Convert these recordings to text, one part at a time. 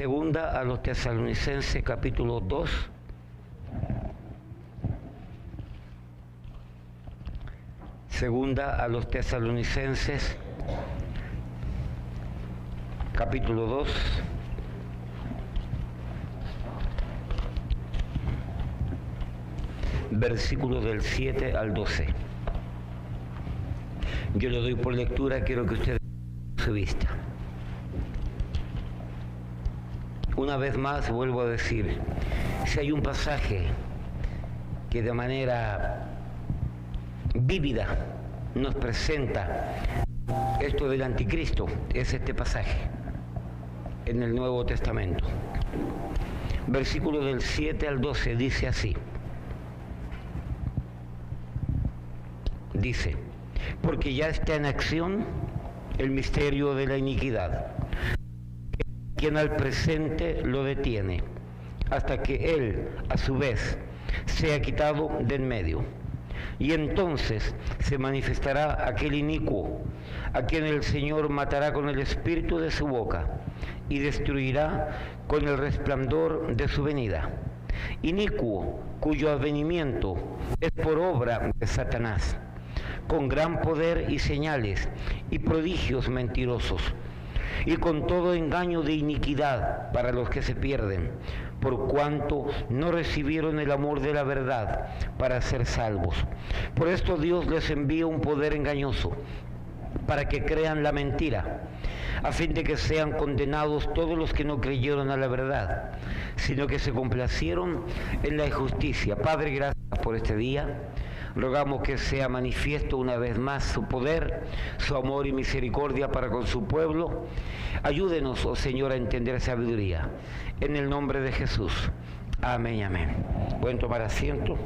Segunda a los Tesalonicenses, capítulo 2. Segunda a los Tesalonicenses, capítulo 2. Versículos del 7 al 12. Yo le doy por lectura, quiero que usted su vista. Una vez más vuelvo a decir, si hay un pasaje que de manera vívida nos presenta esto del anticristo, es este pasaje en el Nuevo Testamento. Versículos del 7 al 12 dice así. Dice, porque ya está en acción el misterio de la iniquidad, quien al presente lo detiene, hasta que él, a su vez, sea quitado de en medio. Y entonces se manifestará aquel inicuo, a quien el Señor matará con el espíritu de su boca, y destruirá con el resplandor de su venida. Inicuo, cuyo advenimiento es por obra de Satanás, con gran poder y señales y prodigios mentirosos, y con todo engaño de iniquidad para los que se pierden, por cuanto no recibieron el amor de la verdad para ser salvos. Por esto Dios les envía un poder engañoso, para que crean la mentira, a fin de que sean condenados todos los que no creyeron a la verdad, sino que se complacieron en la injusticia. Padre, gracias por este día. Rogamos que sea manifiesto una vez más su poder, su amor y misericordia para con su pueblo. Ayúdenos, oh Señor, a entender sabiduría. En el nombre de Jesús. Amén y amén. ¿Pueden tomar asiento?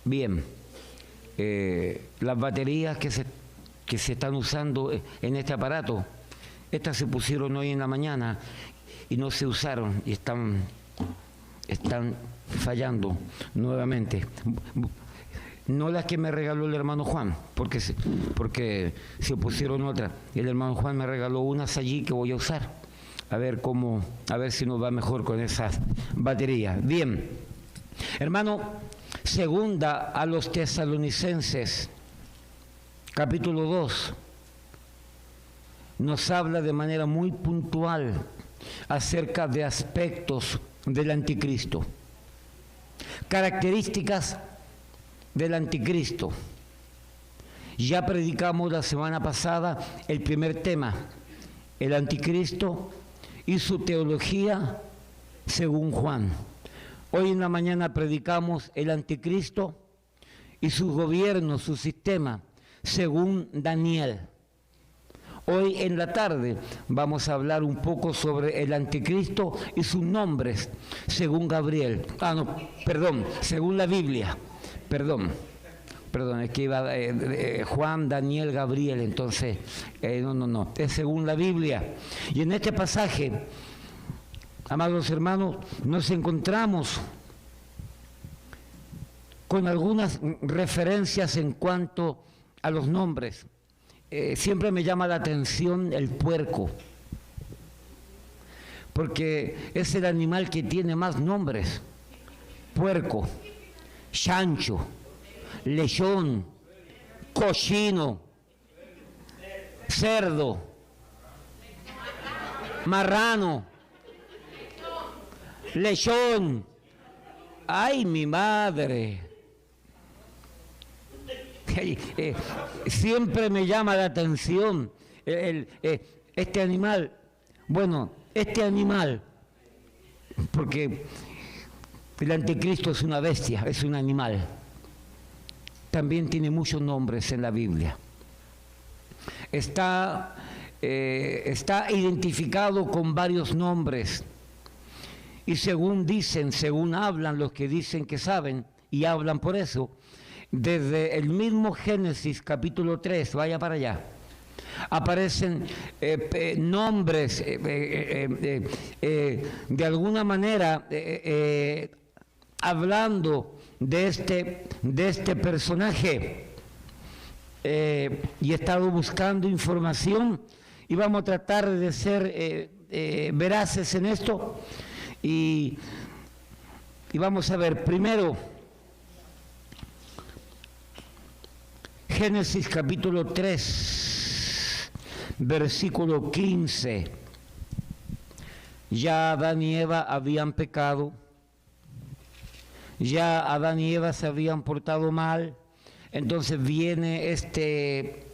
Bien. Las baterías que se están usando en este aparato, estas se pusieron hoy en la mañana y no se usaron y están fallando nuevamente. No las que me regaló el hermano Juan, porque se pusieron otras. El hermano Juan me regaló unas allí que voy a usar. A ver si nos va mejor con esas baterías. Bien, hermano, segunda a los Tesalonicenses, capítulo 2. Nos habla de manera muy puntual acerca de aspectos del anticristo, características del anticristo. Ya predicamos la semana pasada el primer tema, el anticristo y su teología según Juan. Hoy en la mañana predicamos el anticristo y su gobierno, su sistema, según Daniel. Hoy en la tarde vamos a hablar un poco sobre el anticristo y sus nombres, según Gabriel. Según la Biblia. Perdón, es que iba Juan, Daniel, Gabriel, entonces, no, es según la Biblia. Y en este pasaje, amados hermanos, nos encontramos con algunas referencias en cuanto a los nombres. Siempre me llama la atención el puerco, porque es el animal que tiene más nombres. Puerco, chancho, lechón, cochino, cerdo, marrano, lechón. ¡Ay, mi madre! Siempre me llama la atención este animal. Bueno, este animal, porque el anticristo es una bestia, es un animal. También tiene muchos nombres en la Biblia. Está identificado con varios nombres. Y según hablan los que dicen que saben y hablan por eso, desde el mismo Génesis capítulo 3, vaya para allá, aparecen nombres de alguna manera hablando de este personaje. Y he estado buscando información y vamos a tratar de ser veraces en esto. Y vamos a ver, primero, Génesis capítulo 3, versículo 15. Ya Adán y Eva habían pecado, ya Adán y Eva se habían portado mal. Entonces viene este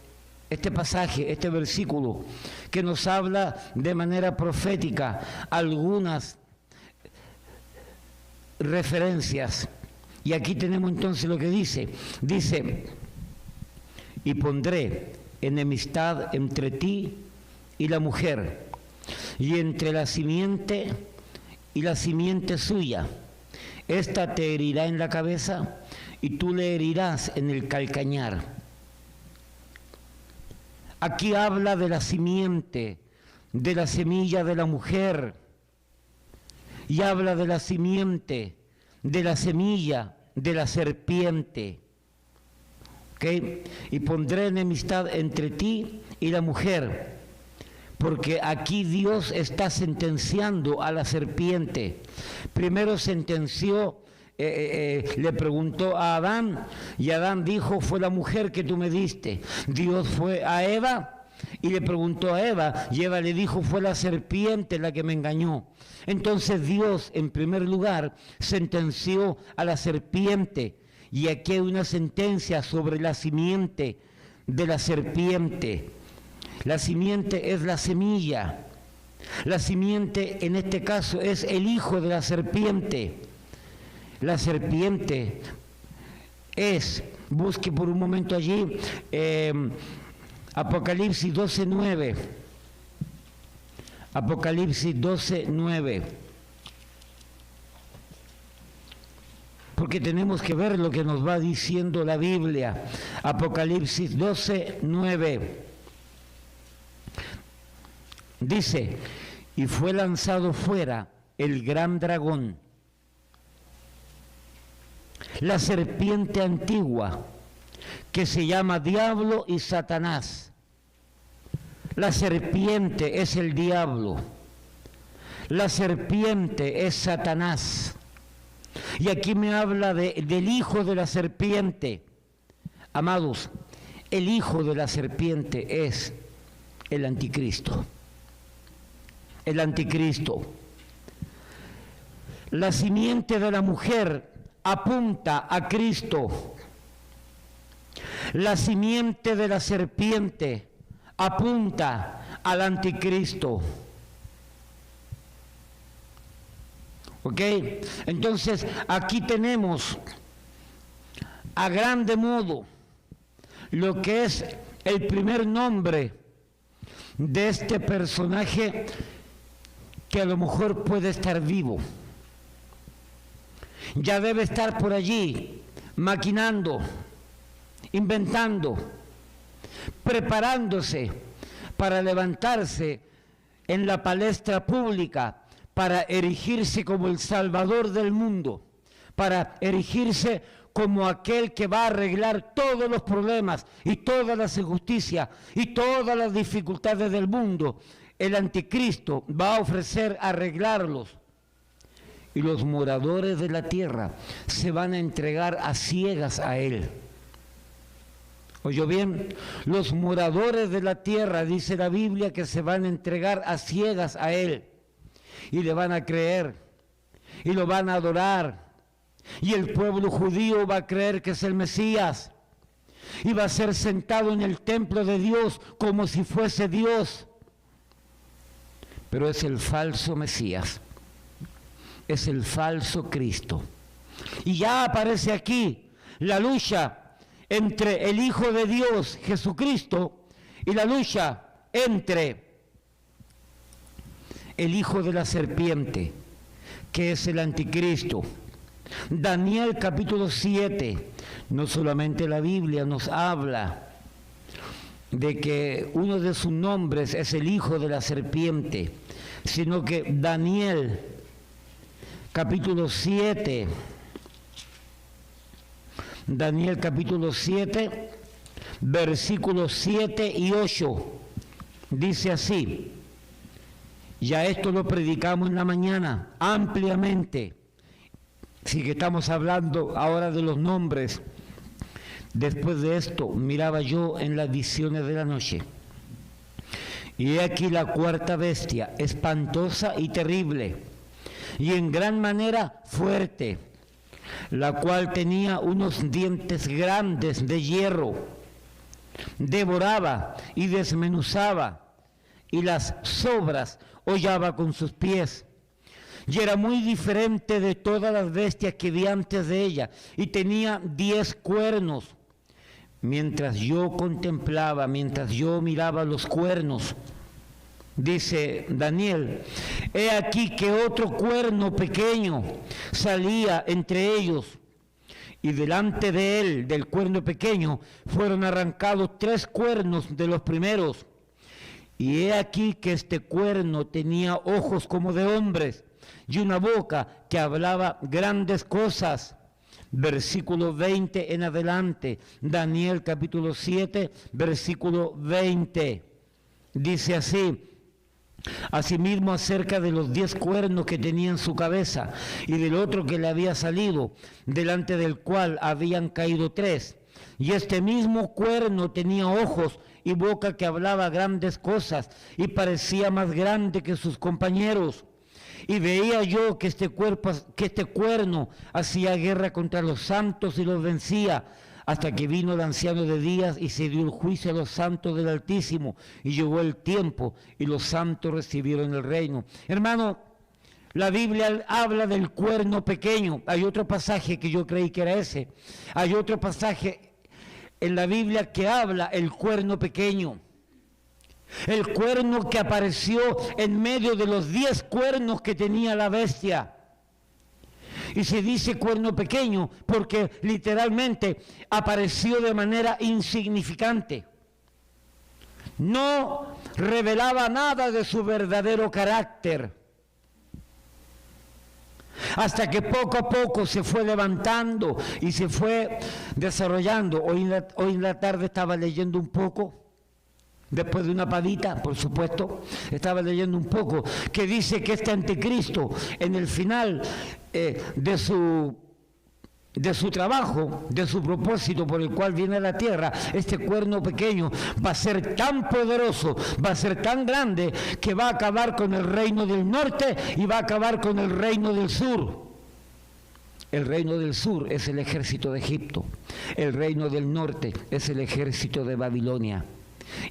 pasaje, este versículo, que nos habla de manera profética algunas referencias. Y aquí tenemos entonces lo que dice. Dice, y pondré enemistad entre ti y la mujer, y entre la simiente y la simiente suya. Esta te herirá en la cabeza y tú le herirás en el calcañar. Aquí habla de la simiente, de la semilla de la mujer, y habla de la simiente, de la semilla de la serpiente. ¿Okay? Y pondré enemistad entre ti y la mujer, porque aquí Dios está sentenciando a la serpiente. Primero sentenció, le preguntó a Adán, y Adán dijo, fue la mujer que tú me diste. Dios fue a Eva y le preguntó a Eva, y Eva le dijo, fue la serpiente la que me engañó. Entonces Dios, en primer lugar, sentenció a la serpiente, y aquí hay una sentencia sobre la simiente de la serpiente. La simiente es la semilla. La simiente en este caso es el hijo de la serpiente. La serpiente es, busque por un momento allí, Apocalipsis 12:9. Apocalipsis 12:9. Porque tenemos que ver lo que nos va diciendo la Biblia. Apocalipsis 12:9. Dice, y fue lanzado fuera el gran dragón, la serpiente antigua, que se llama Diablo y Satanás. La serpiente es el diablo, la serpiente es Satanás. Y aquí me habla del hijo de la serpiente. Amados, el hijo de la serpiente es el anticristo. El anticristo. La simiente de la mujer apunta a Cristo. La simiente de la serpiente apunta al anticristo. ¿Ok? Entonces, aquí tenemos a grande modo lo que es el primer nombre de este personaje que a lo mejor puede estar vivo. Ya debe estar por allí maquinando, inventando, preparándose para levantarse en la palestra pública, para erigirse como el Salvador del mundo, para erigirse como aquel que va a arreglar todos los problemas y todas las injusticias y todas las dificultades del mundo. El anticristo va a ofrecer arreglarlos. Y los moradores de la tierra se van a entregar a ciegas a él. ¿Oyó bien? Los moradores de la tierra, dice la Biblia, que se van a entregar a ciegas a él. Y le van a creer. Y lo van a adorar. Y el pueblo judío va a creer que es el Mesías. Y va a ser sentado en el templo de Dios como si fuese Dios. Pero es el falso Mesías. Es el falso Cristo. Y ya aparece aquí la lucha entre el Hijo de Dios, Jesucristo, y la lucha entre el hijo de la serpiente, que es el anticristo. Daniel capítulo 7, no solamente la Biblia nos habla de que uno de sus nombres es el hijo de la serpiente, sino que Daniel capítulo 7, Daniel capítulo 7, versículos 7 y 8. Dice así, ya esto lo predicamos en la mañana ampliamente. Sí que estamos hablando ahora de los nombres. Después de esto, miraba yo en las visiones de la noche. Y he aquí la cuarta bestia, espantosa y terrible, y en gran manera fuerte, la cual tenía unos dientes grandes de hierro, devoraba y desmenuzaba, y las sobras hollaba con sus pies. Y era muy diferente de todas las bestias que vi antes de ella, y tenía 10 cuernos. Mientras yo contemplaba, mientras yo miraba los cuernos, dice Daniel, he aquí que otro cuerno pequeño salía entre ellos, y delante de él, del cuerno pequeño, fueron arrancados 3 cuernos de los primeros. Y he aquí que este cuerno tenía ojos como de hombres, y una boca que hablaba grandes cosas. Versículo 20 en adelante, Daniel capítulo 7, versículo 20. Dice así, asimismo acerca de los 10 cuernos que tenía en su cabeza, y del otro que le había salido, delante del cual habían caído 3. Y este mismo cuerno tenía ojos y boca que hablaba grandes cosas, y parecía más grande que sus compañeros. Y veía yo que este cuerno hacía guerra contra los santos y los vencía, hasta que vino el anciano de días y se dio el juicio a los santos del Altísimo, y llegó el tiempo y los santos recibieron el reino. Hermano, la Biblia habla del cuerno pequeño. Hay otro pasaje que yo creí que era ese. Hay otro pasaje en la Biblia que habla el cuerno pequeño. El cuerno que apareció en medio de los 10 cuernos que tenía la bestia. Y se dice cuerno pequeño porque literalmente apareció de manera insignificante. No revelaba nada de su verdadero carácter. Hasta que poco a poco se fue levantando y se fue desarrollando. Hoy en la tarde estaba leyendo un poco. Después de una padita, por supuesto, estaba leyendo un poco, que dice que este anticristo, en el final de su trabajo, de su propósito por el cual viene a la tierra, este cuerno pequeño va a ser tan poderoso, va a ser tan grande, que va a acabar con el reino del norte y va a acabar con el reino del sur. El reino del sur es el ejército de Egipto, el reino del norte es el ejército de Babilonia.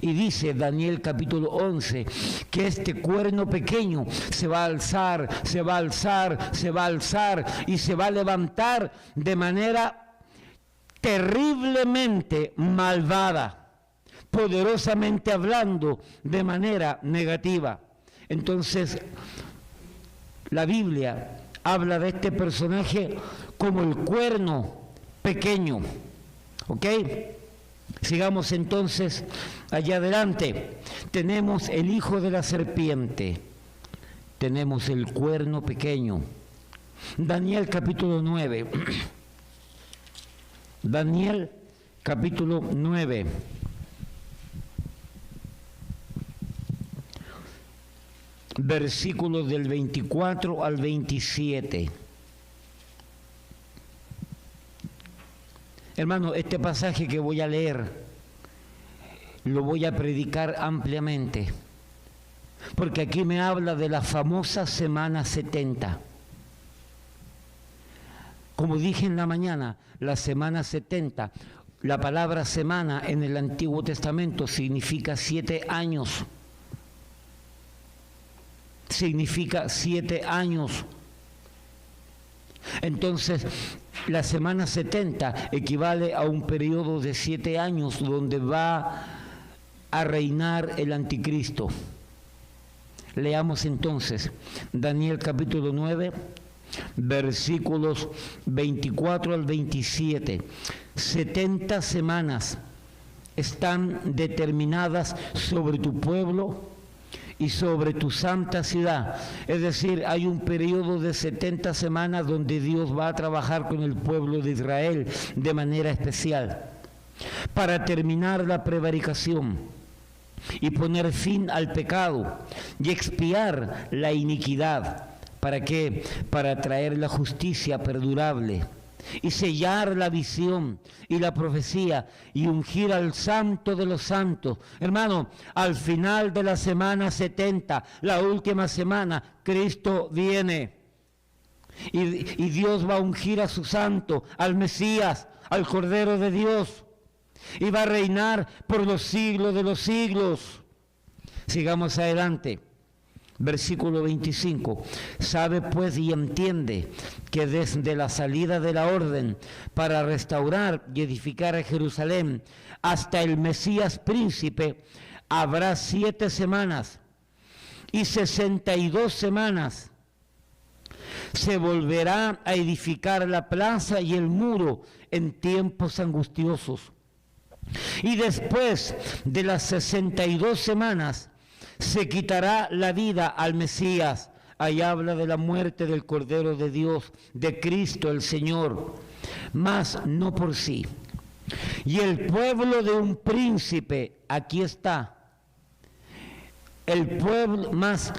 Y dice Daniel capítulo 11 que este cuerno pequeño se va a alzar, se va a alzar, se va a alzar y se va a levantar de manera terriblemente malvada, poderosamente hablando de manera negativa. Entonces, la Biblia habla de este personaje como el cuerno pequeño, ¿ok? Sigamos entonces allá adelante. Tenemos el hijo de la serpiente, tenemos el cuerno pequeño. Daniel capítulo 9. Daniel capítulo 9. Versículos del 24 al 27. Hermano, este pasaje que voy a leer lo voy a predicar ampliamente, porque aquí me habla de la famosa semana 70. Como dije en la mañana, la semana 70, la palabra semana en el Antiguo Testamento significa 7 años. Significa 7 años. Entonces, la semana 70 equivale a un periodo de 7 años donde va a reinar el anticristo. Leamos entonces Daniel capítulo 9, versículos 24 al 27. 70 semanas están determinadas sobre tu pueblo y sobre tu santa ciudad. Es decir, hay un periodo de 70 semanas donde Dios va a trabajar con el pueblo de Israel de manera especial para terminar la prevaricación y poner fin al pecado y expiar la iniquidad. ¿Para qué? Para traer la justicia perdurable y sellar la visión y la profecía y ungir al santo de los santos. Hermano, al final de la semana 70, la última semana, Cristo viene y Dios va a ungir a su santo, al Mesías, al Cordero de Dios, y va a reinar por los siglos de los siglos. Sigamos adelante. Versículo 25, sabe pues y entiende que desde la salida de la orden para restaurar y edificar a Jerusalén hasta el Mesías príncipe habrá 7 semanas y 62 semanas. Se volverá a edificar la plaza y el muro en tiempos angustiosos. Y después de las 62 semanas, se quitará la vida al Mesías. Ahí habla de la muerte del Cordero de Dios, de Cristo el Señor, mas no por sí. Y el pueblo de un príncipe, aquí está, el pueblo más,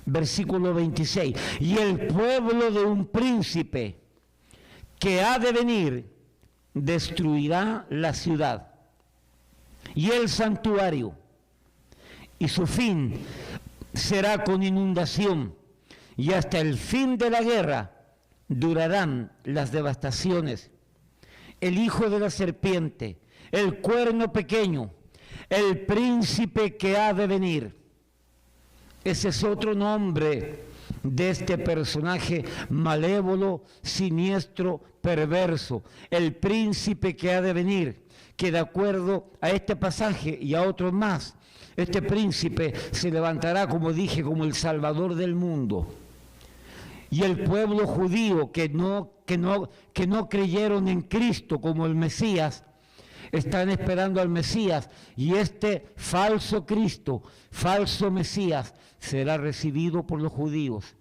versículo 26, y el pueblo de un príncipe que ha de venir destruirá la ciudad y el santuario, y su fin será con inundación, y hasta el fin de la guerra durarán las devastaciones. El hijo de la serpiente, el cuerno pequeño, el príncipe que ha de venir. Ese es otro nombre de este personaje malévolo, siniestro, perverso, el príncipe que ha de venir, que de acuerdo a este pasaje y a otros más, este príncipe se levantará, como dije, como el Salvador del mundo. Y el pueblo judío que no creyeron en Cristo como el Mesías, están esperando al Mesías, y este falso Cristo, falso Mesías, será recibido por los judíos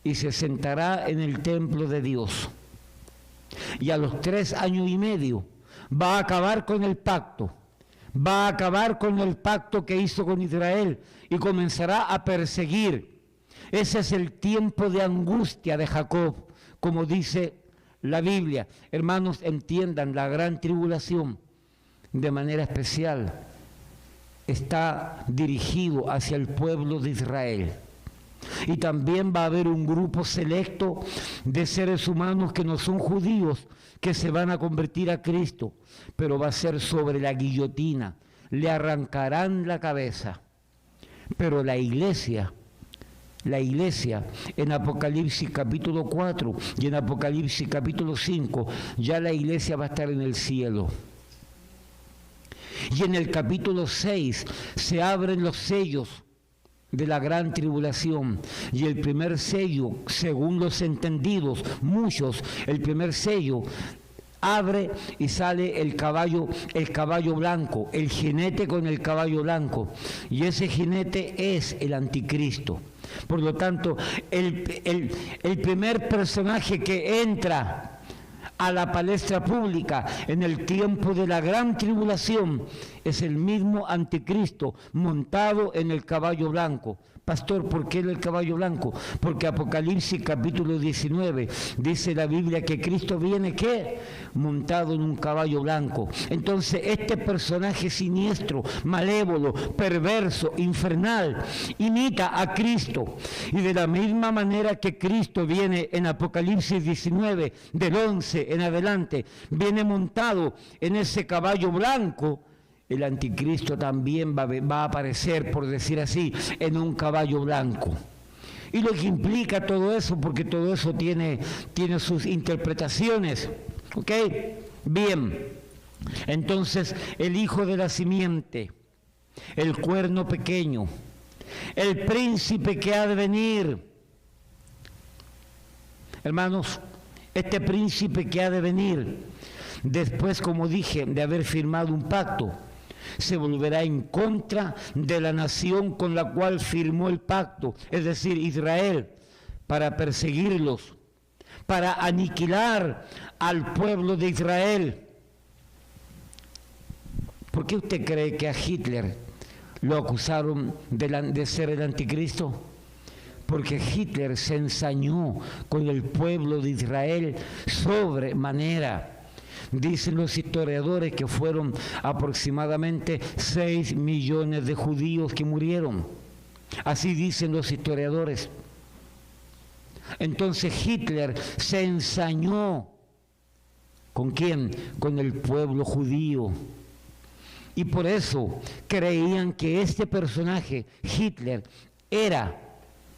y se sentará en el templo de Dios. Y a los 3 años y medio va a acabar con el pacto, que hizo con Israel, y comenzará a perseguir. Ese es el tiempo de angustia de Jacob, como dice la Biblia. Hermanos, entiendan, la gran tribulación, de manera especial, está dirigido hacia el pueblo de Israel. Y también va a haber un grupo selecto de seres humanos que no son judíos, que se van a convertir a Cristo, pero va a ser sobre la guillotina, le arrancarán la cabeza. Pero la iglesia en Apocalipsis capítulo 4 y en Apocalipsis capítulo 5, ya la iglesia va a estar en el cielo. Y en el capítulo 6 se abren los sellos de la gran tribulación, y el primer sello, según los entendidos, muchos, el primer sello abre y sale el caballo blanco, el jinete con el caballo blanco, y ese jinete es el anticristo. Por lo tanto, el primer personaje que entra a la palestra pública en el tiempo de la gran tribulación es el mismo anticristo montado en el caballo blanco. Pastor, ¿por qué el caballo blanco? Porque Apocalipsis capítulo 19 dice la Biblia que Cristo viene, ¿qué? Montado en un caballo blanco. Entonces este personaje siniestro, malévolo, perverso, infernal, imita a Cristo. Y de la misma manera que Cristo viene en Apocalipsis 19, del 11 en adelante, viene montado en ese caballo blanco, el anticristo también va a aparecer, por decir así, en un caballo blanco. Y lo que implica todo eso, porque todo eso tiene sus interpretaciones. ¿Ok? Bien. Entonces, el hijo de la simiente, el cuerno pequeño, el príncipe que ha de venir. Hermanos, este príncipe que ha de venir, después, como dije, de haber firmado un pacto, se volverá en contra de la nación con la cual firmó el pacto, es decir, Israel, para perseguirlos, para aniquilar al pueblo de Israel. ¿Por qué usted cree que a Hitler lo acusaron de ser el anticristo? Porque Hitler se ensañó con el pueblo de Israel sobremanera. Dicen los historiadores que fueron aproximadamente 6 millones de judíos que murieron. Así dicen los historiadores. Entonces Hitler se ensañó. ¿Con quién? Con el pueblo judío. Y por eso creían que este personaje, Hitler, era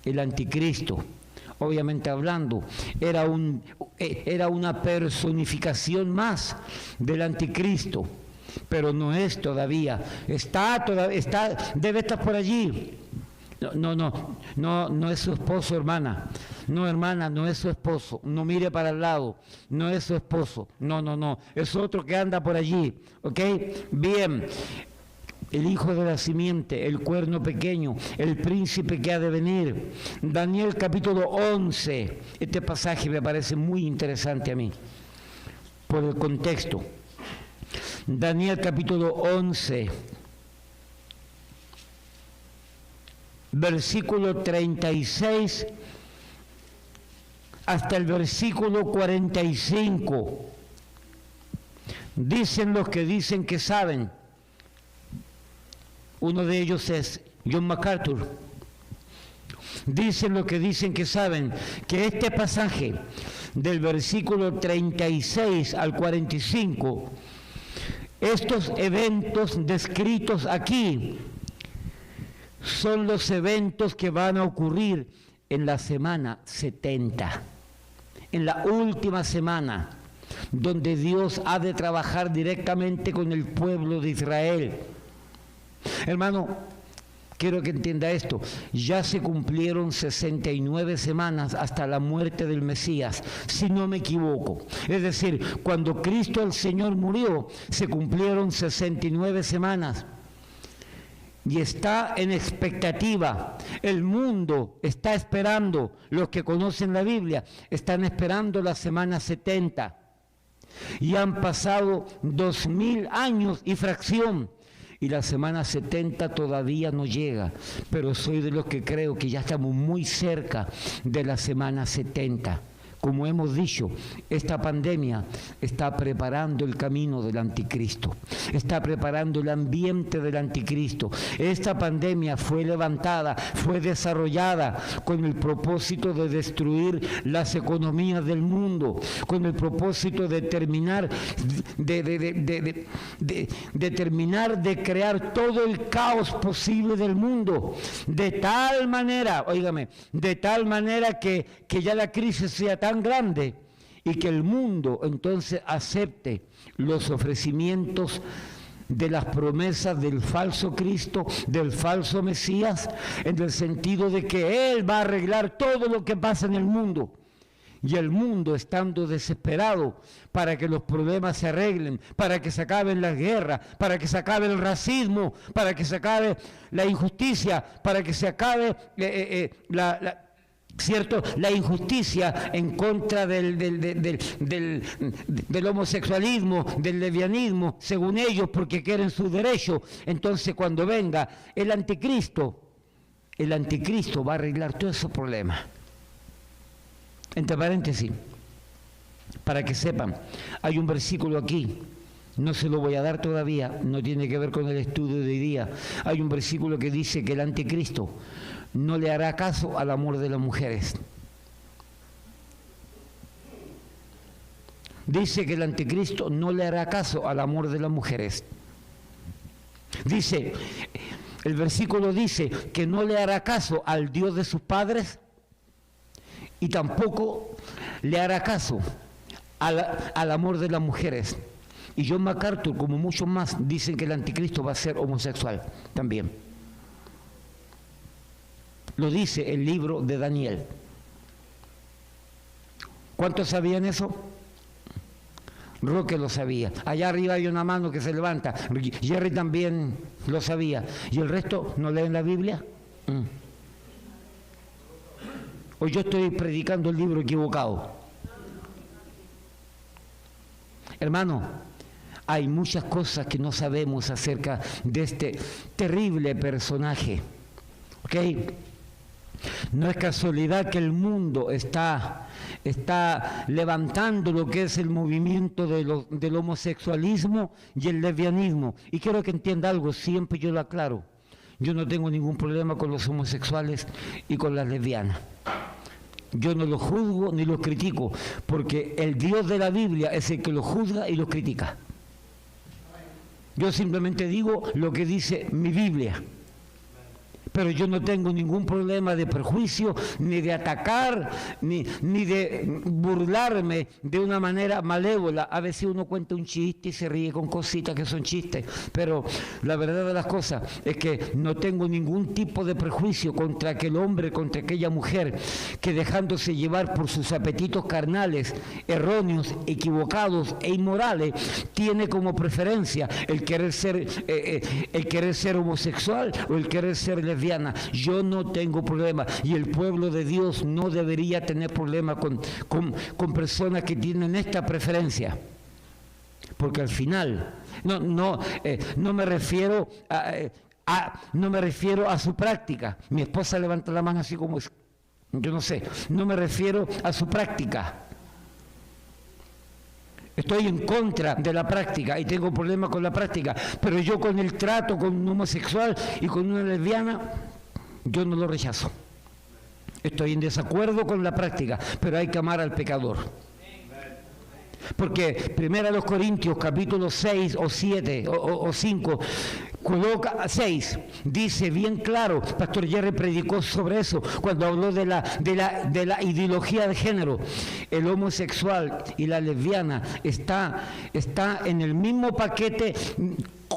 el anticristo. Obviamente hablando, era una personificación más del anticristo, pero no es todavía. Debe estar por allí. No es su esposo, hermana. No, hermana, no es su esposo. No mire para el lado. No es su esposo. No. Es otro que anda por allí. ¿Ok? Bien. El hijo de la simiente, el cuerno pequeño, el príncipe que ha de venir. Daniel capítulo 11. Este pasaje me parece muy interesante a mí, por el contexto. Daniel capítulo 11, versículo 36 hasta el versículo 45. Dicen los que dicen que saben. Uno de ellos es John MacArthur. Dicen los que dicen que saben que este pasaje del versículo 36 al 45, estos eventos descritos aquí, son los eventos que van a ocurrir en la semana 70, en la última semana, donde Dios ha de trabajar directamente con el pueblo de Israel. Hermano, quiero que entienda esto. Ya se cumplieron 69 semanas hasta la muerte del Mesías, si no me equivoco. Es decir, cuando Cristo el Señor murió, se cumplieron 69 semanas. Y está en expectativa. El mundo está esperando, los que conocen la Biblia, están esperando la semana 70. Y han pasado 2000 años y fracción. Y la semana 70 todavía no llega, pero soy de los que creo que ya estamos muy cerca de la semana 70. Como hemos dicho, esta pandemia está preparando el camino del anticristo, está preparando el ambiente del anticristo. Esta pandemia fue levantada, fue desarrollada con el propósito de destruir las economías del mundo, con el propósito de terminar de crear todo el caos posible del mundo, de tal manera, óigame, de tal manera que ya la crisis sea tan grande y que el mundo entonces acepte los ofrecimientos de las promesas del falso Cristo, del falso Mesías, en el sentido de que Él va a arreglar todo lo que pasa en el mundo. Y el mundo, estando desesperado para que los problemas se arreglen, para que se acaben las guerras, para que se acabe el racismo, para que se acabe la injusticia, para que se acabe la injusticia en contra del homosexualismo, del lesbianismo, según ellos, porque quieren su derecho. Entonces, cuando venga el anticristo va a arreglar todos esos problemas. Entre paréntesis, para que sepan, hay un versículo aquí, no se lo voy a dar todavía, no tiene que ver con el estudio de hoy día. Hay un versículo que dice que el anticristo no le hará caso al amor de las mujeres. Dice que el anticristo no le hará caso al amor de las mujeres. Dice, el versículo dice que no le hará caso al Dios de sus padres y tampoco le hará caso al amor de las mujeres. Y John MacArthur, como muchos más, dicen que el anticristo va a ser homosexual también. Lo dice el libro de Daniel. ¿Cuántos sabían eso? Roque lo sabía. Allá arriba hay una mano que se levanta. Jerry también lo sabía. ¿Y el resto no leen la Biblia? ¿O yo estoy predicando el libro equivocado? Hermano, hay muchas cosas que no sabemos acerca de este terrible personaje. ¿Ok? No es casualidad que el mundo está levantando lo que es el movimiento del homosexualismo y el lesbianismo. Y quiero que entienda algo, siempre yo lo aclaro. Yo no tengo ningún problema con los homosexuales y con las lesbianas. Yo no los juzgo ni los critico, porque el Dios de la Biblia es el que los juzga y los critica. Yo simplemente digo lo que dice mi Biblia. Pero yo no tengo ningún problema de perjuicio, ni de atacar, ni de burlarme de una manera malévola. A veces uno cuenta un chiste y se ríe con cositas que son chistes, pero la verdad de las cosas es que no tengo ningún tipo de prejuicio contra aquel hombre, contra aquella mujer que, dejándose llevar por sus apetitos carnales, erróneos, equivocados e inmorales, tiene como preferencia el querer ser homosexual o el querer ser lesbiana. Yo no tengo problema, y el pueblo de Dios no debería tener problema con personas que tienen esta preferencia, porque al final no me refiero a su práctica. Mi esposa levanta la mano así como es, yo no sé, no me refiero a su práctica. Estoy en contra de la práctica y tengo problemas con la práctica, pero yo con el trato con un homosexual y con una lesbiana, yo no lo rechazo. Estoy en desacuerdo con la práctica, pero hay que amar al pecador. Porque 1 Corintios capítulo 6 o 7 o 5, coloca 6, dice bien claro, Pastor Jerry predicó sobre eso cuando habló de la ideología de género. El homosexual y la lesbiana está en el mismo paquete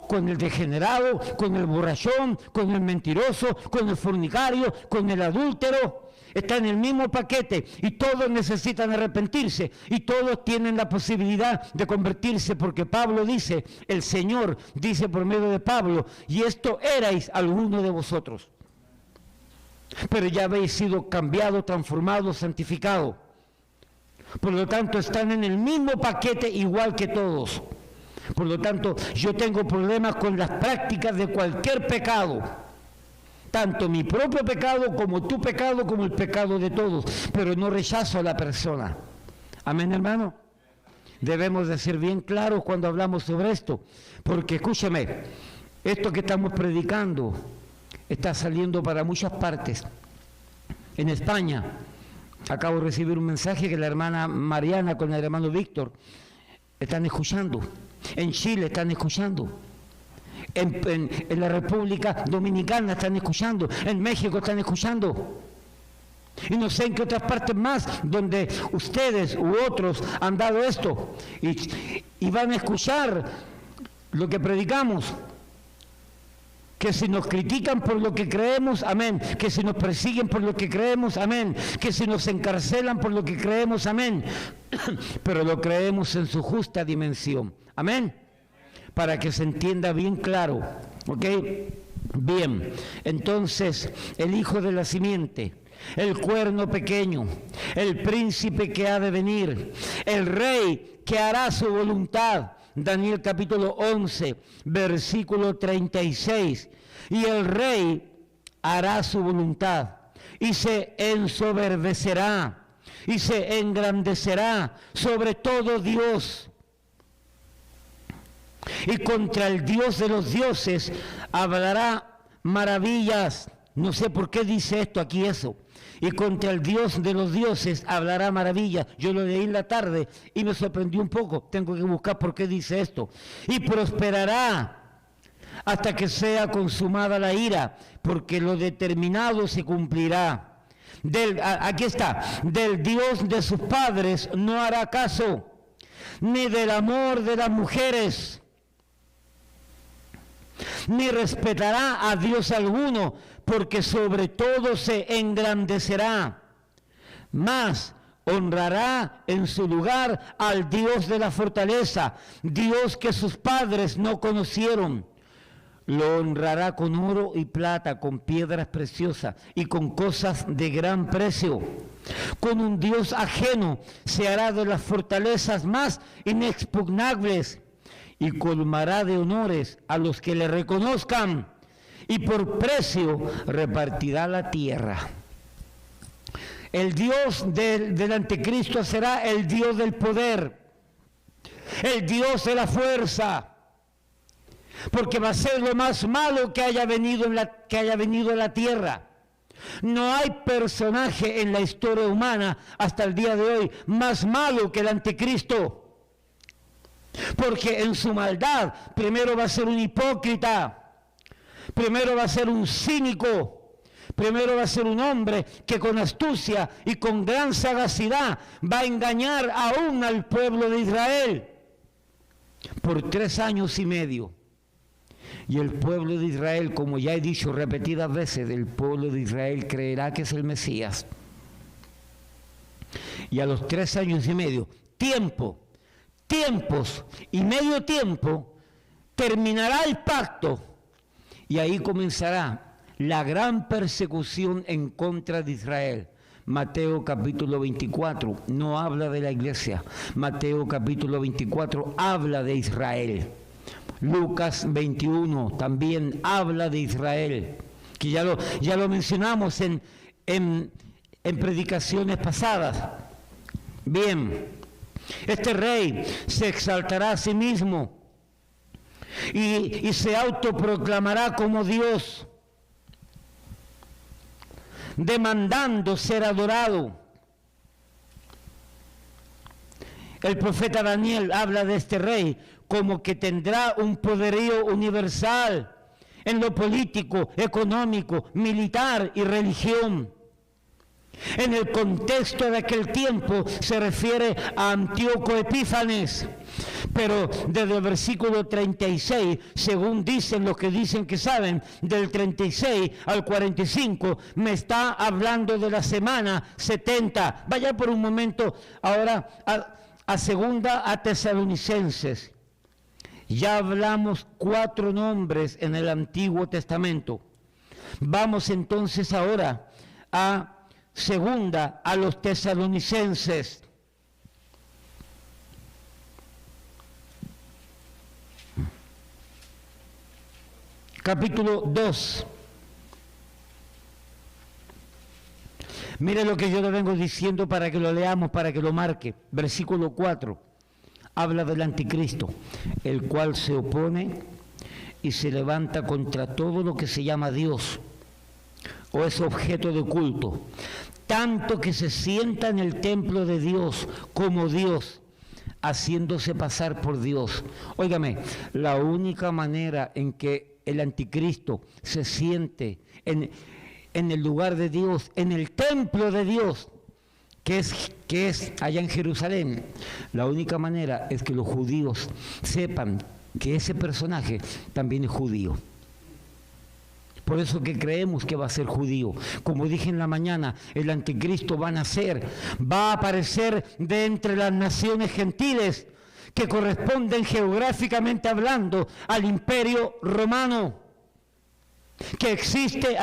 con el degenerado, con el borrachón, con el mentiroso, con el fornicario, con el adúltero. Está en el mismo paquete y todos necesitan arrepentirse y todos tienen la posibilidad de convertirse, porque Pablo dice, el Señor dice por medio de Pablo, y esto erais alguno de vosotros, pero ya habéis sido cambiados, transformados, santificados. Por lo tanto, están en el mismo paquete igual que todos. Por lo tanto, yo tengo problemas con las prácticas de cualquier pecado. Tanto mi propio pecado como tu pecado, como el pecado de todos, pero no rechazo a la persona. Amén, hermano. Debemos de ser bien claros cuando hablamos sobre esto, porque escúcheme, esto que estamos predicando está saliendo para muchas partes. En España, acabo de recibir un mensaje que la hermana Mariana con el hermano Víctor están escuchando. En Chile están escuchando. En la República Dominicana están escuchando, en México están escuchando, y no sé en qué otras partes más donde ustedes u otros han dado esto, y van a escuchar lo que predicamos. Que si nos critican por lo que creemos, amén. Que si nos persiguen por lo que creemos, amén. Que si nos encarcelan por lo que creemos, amén. Pero lo creemos en su justa dimensión, amén. Para que se entienda bien claro, ¿ok? Bien, entonces, el hijo de la simiente, el cuerno pequeño, el príncipe que ha de venir, el rey que hará su voluntad, Daniel capítulo 11, versículo 36, y el rey hará su voluntad, y se ensoberbecerá, y se engrandecerá sobre todo Dios, y contra el Dios de los dioses hablará maravillas. No sé por qué dice esto aquí eso. Y contra el Dios de los dioses hablará maravillas. Yo lo leí en la tarde y me sorprendió un poco. Tengo que buscar por qué dice esto. Y prosperará hasta que sea consumada la ira, porque lo determinado se cumplirá. Aquí está, del Dios de sus padres no hará caso, ni del amor de las mujeres, ni respetará a Dios alguno, porque sobre todo se engrandecerá. Mas honrará en su lugar al Dios de la fortaleza, Dios que sus padres no conocieron. Lo honrará con oro y plata, con piedras preciosas y con cosas de gran precio. Con un Dios ajeno se hará de las fortalezas más inexpugnables y colmará de honores a los que le reconozcan, y por precio repartirá la tierra. El Dios del anticristo será el Dios del poder, el Dios de la fuerza, porque va a ser lo más malo que haya venido a la tierra. No hay personaje en la historia humana hasta el día de hoy más malo que el anticristo, porque en su maldad primero va a ser un hipócrita, primero va a ser un cínico, primero va a ser un hombre que con astucia y con gran sagacidad va a engañar aún al pueblo de Israel por 3 años y medio. Y el pueblo de Israel, como ya he dicho repetidas veces, el pueblo de Israel creerá que es el Mesías. Y a los 3 años y medio, tiempos y medio tiempo, terminará el pacto y ahí comenzará la gran persecución en contra de Israel. Mateo capítulo 24 no habla de la iglesia. Mateo capítulo 24 habla de Israel. Lucas 21 también habla de Israel, que ya lo mencionamos en predicaciones pasadas. Bien, este rey se exaltará a sí mismo y se autoproclamará como Dios, demandando ser adorado. El profeta Daniel habla de este rey como que tendrá un poderío universal en lo político, económico, militar y religión. En el contexto de aquel tiempo se refiere a Antíoco Epífanes, pero desde el versículo 36, según dicen los que dicen que saben, del 36 al 45, me está hablando de la semana 70. Vaya por un momento ahora a segunda a Tesalonicenses. Ya hablamos 4 nombres en el Antiguo Testamento. Vamos entonces ahora a segunda a los Tesalonicenses. Capítulo 2. Mire lo que yo le vengo diciendo para que lo leamos, para que lo marque. Versículo 4. Habla del anticristo, el cual se opone y se levanta contra todo lo que se llama Dios o es objeto de culto, tanto que se sienta en el templo de Dios como Dios, haciéndose pasar por Dios. Óigame, la única manera en que el anticristo se siente en el lugar de Dios, en el templo de Dios, que es allá en Jerusalén, la única manera es que los judíos sepan que ese personaje también es judío. Por eso que creemos que va a ser judío. Como dije en la mañana, el anticristo va a nacer, va a aparecer de entre las naciones gentiles que corresponden geográficamente hablando al Imperio Romano. Que existe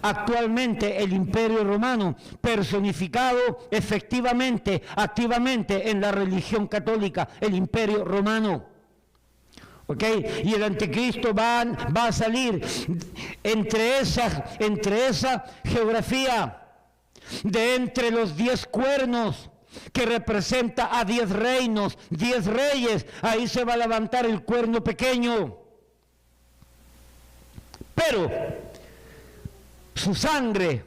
actualmente el Imperio Romano, personificado efectivamente, activamente en la religión católica, el Imperio Romano. ¿Ok? Y el anticristo va a salir entre esa geografía, de entre los 10 cuernos, que representa a 10 reinos, 10 reyes. Ahí se va a levantar el cuerno pequeño. Pero su sangre,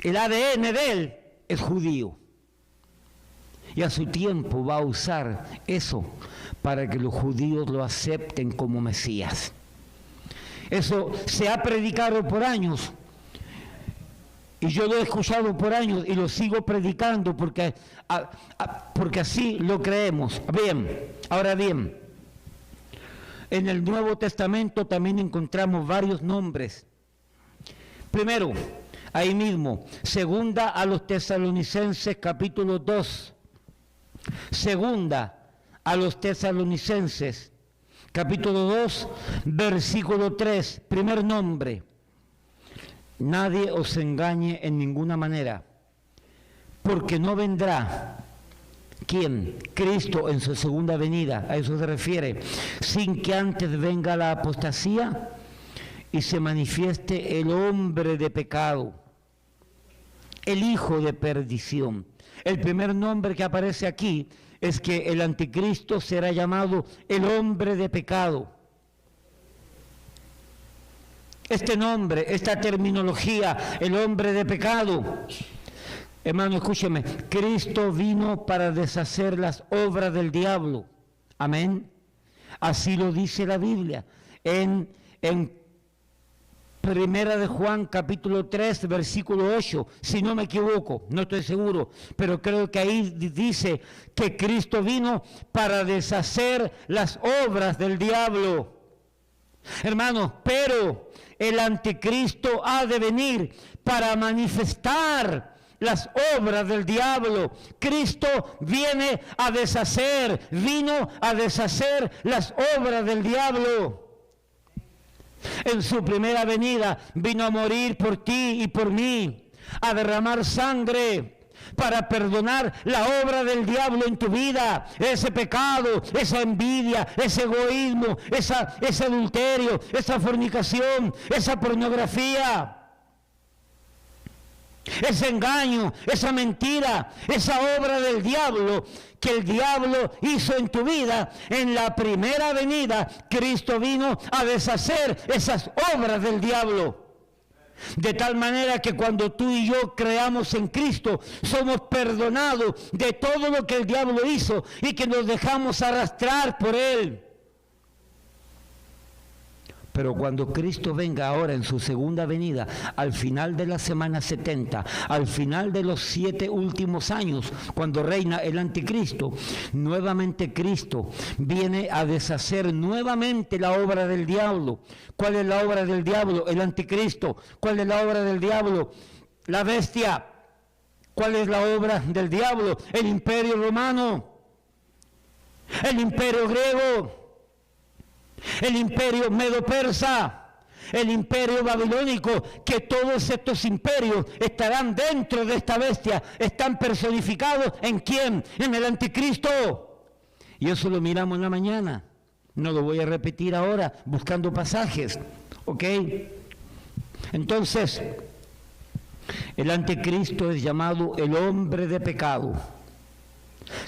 el ADN de él es judío. Y a su tiempo va a usar eso para que los judíos lo acepten como Mesías. Eso se ha predicado por años. Y yo lo he escuchado por años y lo sigo predicando porque así lo creemos. Bien, ahora bien. En el Nuevo Testamento también encontramos varios nombres. Primero, ahí mismo, segunda a los Tesalonicenses capítulo 2, segunda a los Tesalonicenses capítulo 2, versículo 3, primer nombre. Nadie os engañe en ninguna manera, porque no vendrá, ¿quién? Cristo en su segunda venida, a eso se refiere, sin que antes venga la apostasía y se manifieste el hombre de pecado, el hijo de perdición. El primer nombre que aparece aquí es que el anticristo será llamado el hombre de pecado. Este nombre, esta terminología, el hombre de pecado, hermano, escúcheme, Cristo vino para deshacer las obras del diablo. Amén. Así lo dice la Biblia. En Primera de Juan, capítulo 3, versículo 8, si no me equivoco, no estoy seguro, pero creo que ahí dice que Cristo vino para deshacer las obras del diablo. Hermanos, pero el anticristo ha de venir para manifestar las obras del diablo. Cristo vino a deshacer las obras del diablo. En su primera venida vino a morir por ti y por mí, a derramar sangre para perdonar la obra del diablo en tu vida, ese pecado, esa envidia, ese egoísmo, ese adulterio, esa fornicación, esa pornografía, ese engaño, esa mentira, esa obra del diablo que el diablo hizo en tu vida. En la primera venida, Cristo vino a deshacer esas obras del diablo. De tal manera que cuando tú y yo creamos en Cristo, somos perdonados de todo lo que el diablo hizo y que nos dejamos arrastrar por él. Pero cuando Cristo venga ahora en su segunda venida, al final de la semana 70, al final de los 7 últimos años, cuando reina el anticristo, nuevamente Cristo viene a deshacer nuevamente la obra del diablo. ¿Cuál es la obra del diablo? El anticristo. ¿Cuál es la obra del diablo? La bestia. ¿Cuál es la obra del diablo? El imperio romano, el imperio griego, el imperio medo-persa, el imperio babilónico, que todos estos imperios estarán dentro de esta bestia, están personificados ¿en quién? En el anticristo. Y eso lo miramos en la mañana, no lo voy a repetir ahora, buscando pasajes, ¿ok? Entonces, el anticristo es llamado el hombre de pecado.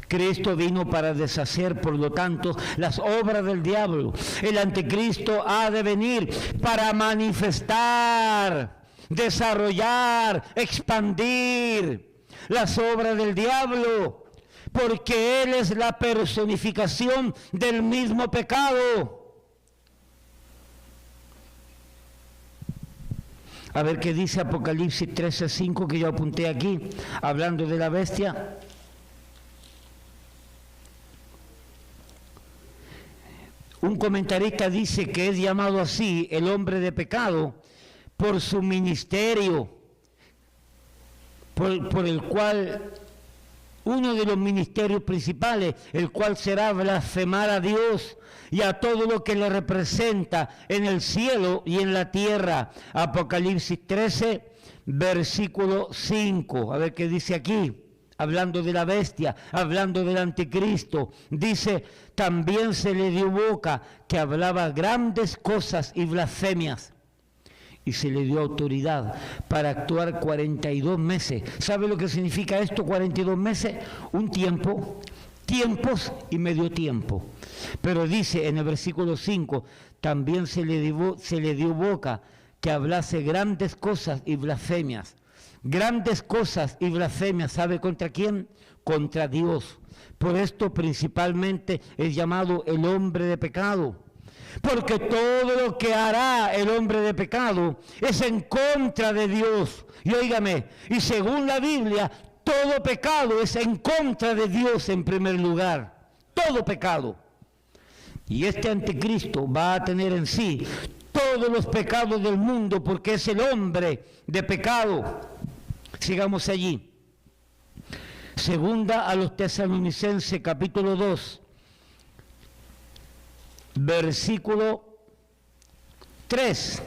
Cristo vino para deshacer, por lo tanto, las obras del diablo. El anticristo ha de venir para manifestar, desarrollar, expandir las obras del diablo, porque Él es la personificación del mismo pecado. A ver qué dice Apocalipsis 13:5, que yo apunté aquí, hablando de la bestia. Un comentarista dice que es llamado así el hombre de pecado por su ministerio, por el cual, uno de los ministerios principales, el cual será blasfemar a Dios y a todo lo que le representa en el cielo y en la tierra. Apocalipsis 13, versículo 5. A ver qué dice aquí. Hablando de la bestia, hablando del anticristo, dice, también se le dio boca que hablaba grandes cosas y blasfemias, y se le dio autoridad para actuar 42 meses. ¿Sabe lo que significa esto, 42 meses? Un tiempo, tiempos y medio tiempo. Pero dice en el versículo 5, también se le dio boca que hablase grandes cosas y blasfemias. Grandes cosas y blasfemias, ¿sabe contra quién? Contra Dios. Por esto principalmente es llamado el hombre de pecado. Porque todo lo que hará el hombre de pecado es en contra de Dios. Y óigame, y según la Biblia, todo pecado es en contra de Dios en primer lugar. Todo pecado. Y este anticristo va a tener en sí todos los pecados del mundo, porque es el hombre de pecado. Sigamos allí. Segunda a los Tesalonicenses, capítulo 2, versículo 3.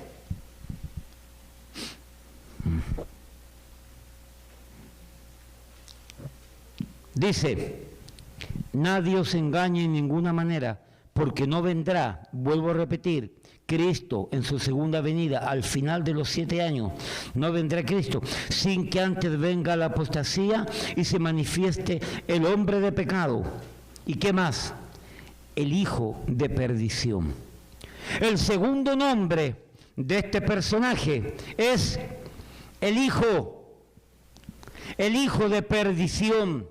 Dice: nadie os engañe en ninguna manera, porque no vendrá, vuelvo a repetir, Cristo en su segunda venida, al final de los 7 años, no vendrá Cristo, sin que antes venga la apostasía y se manifieste el hombre de pecado. ¿Y qué más? El hijo de perdición. El segundo nombre de este personaje es el hijo de perdición.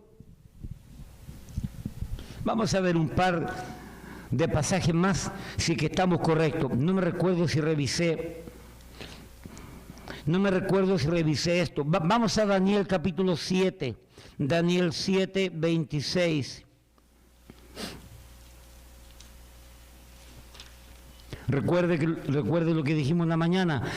Vamos a ver un par de pasajes más, si que estamos correctos. No me recuerdo si revisé esto. Vamos a Daniel capítulo 7, Daniel 7, 26. Recuerde lo que dijimos en la mañana.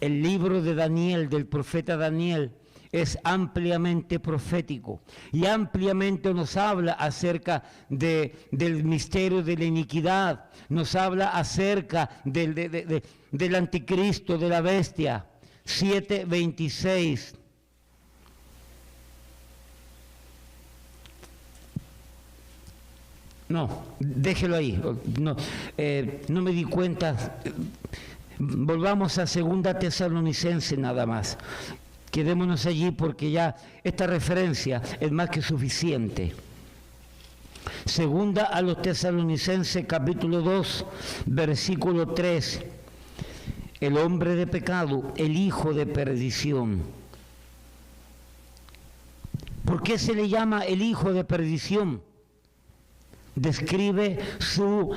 El libro de Daniel, del profeta Daniel, es ampliamente profético y ampliamente nos habla acerca del misterio de la iniquidad, nos habla acerca del anticristo, de la bestia. 7:26. No, déjelo ahí. No me di cuenta. Volvamos a 2 Tesalonicenses nada más. Quedémonos allí porque ya esta referencia es más que suficiente. Segunda a los Tesalonicenses, capítulo 2, versículo 3. El hombre de pecado, el hijo de perdición. ¿Por qué se le llama el hijo de perdición? Describe su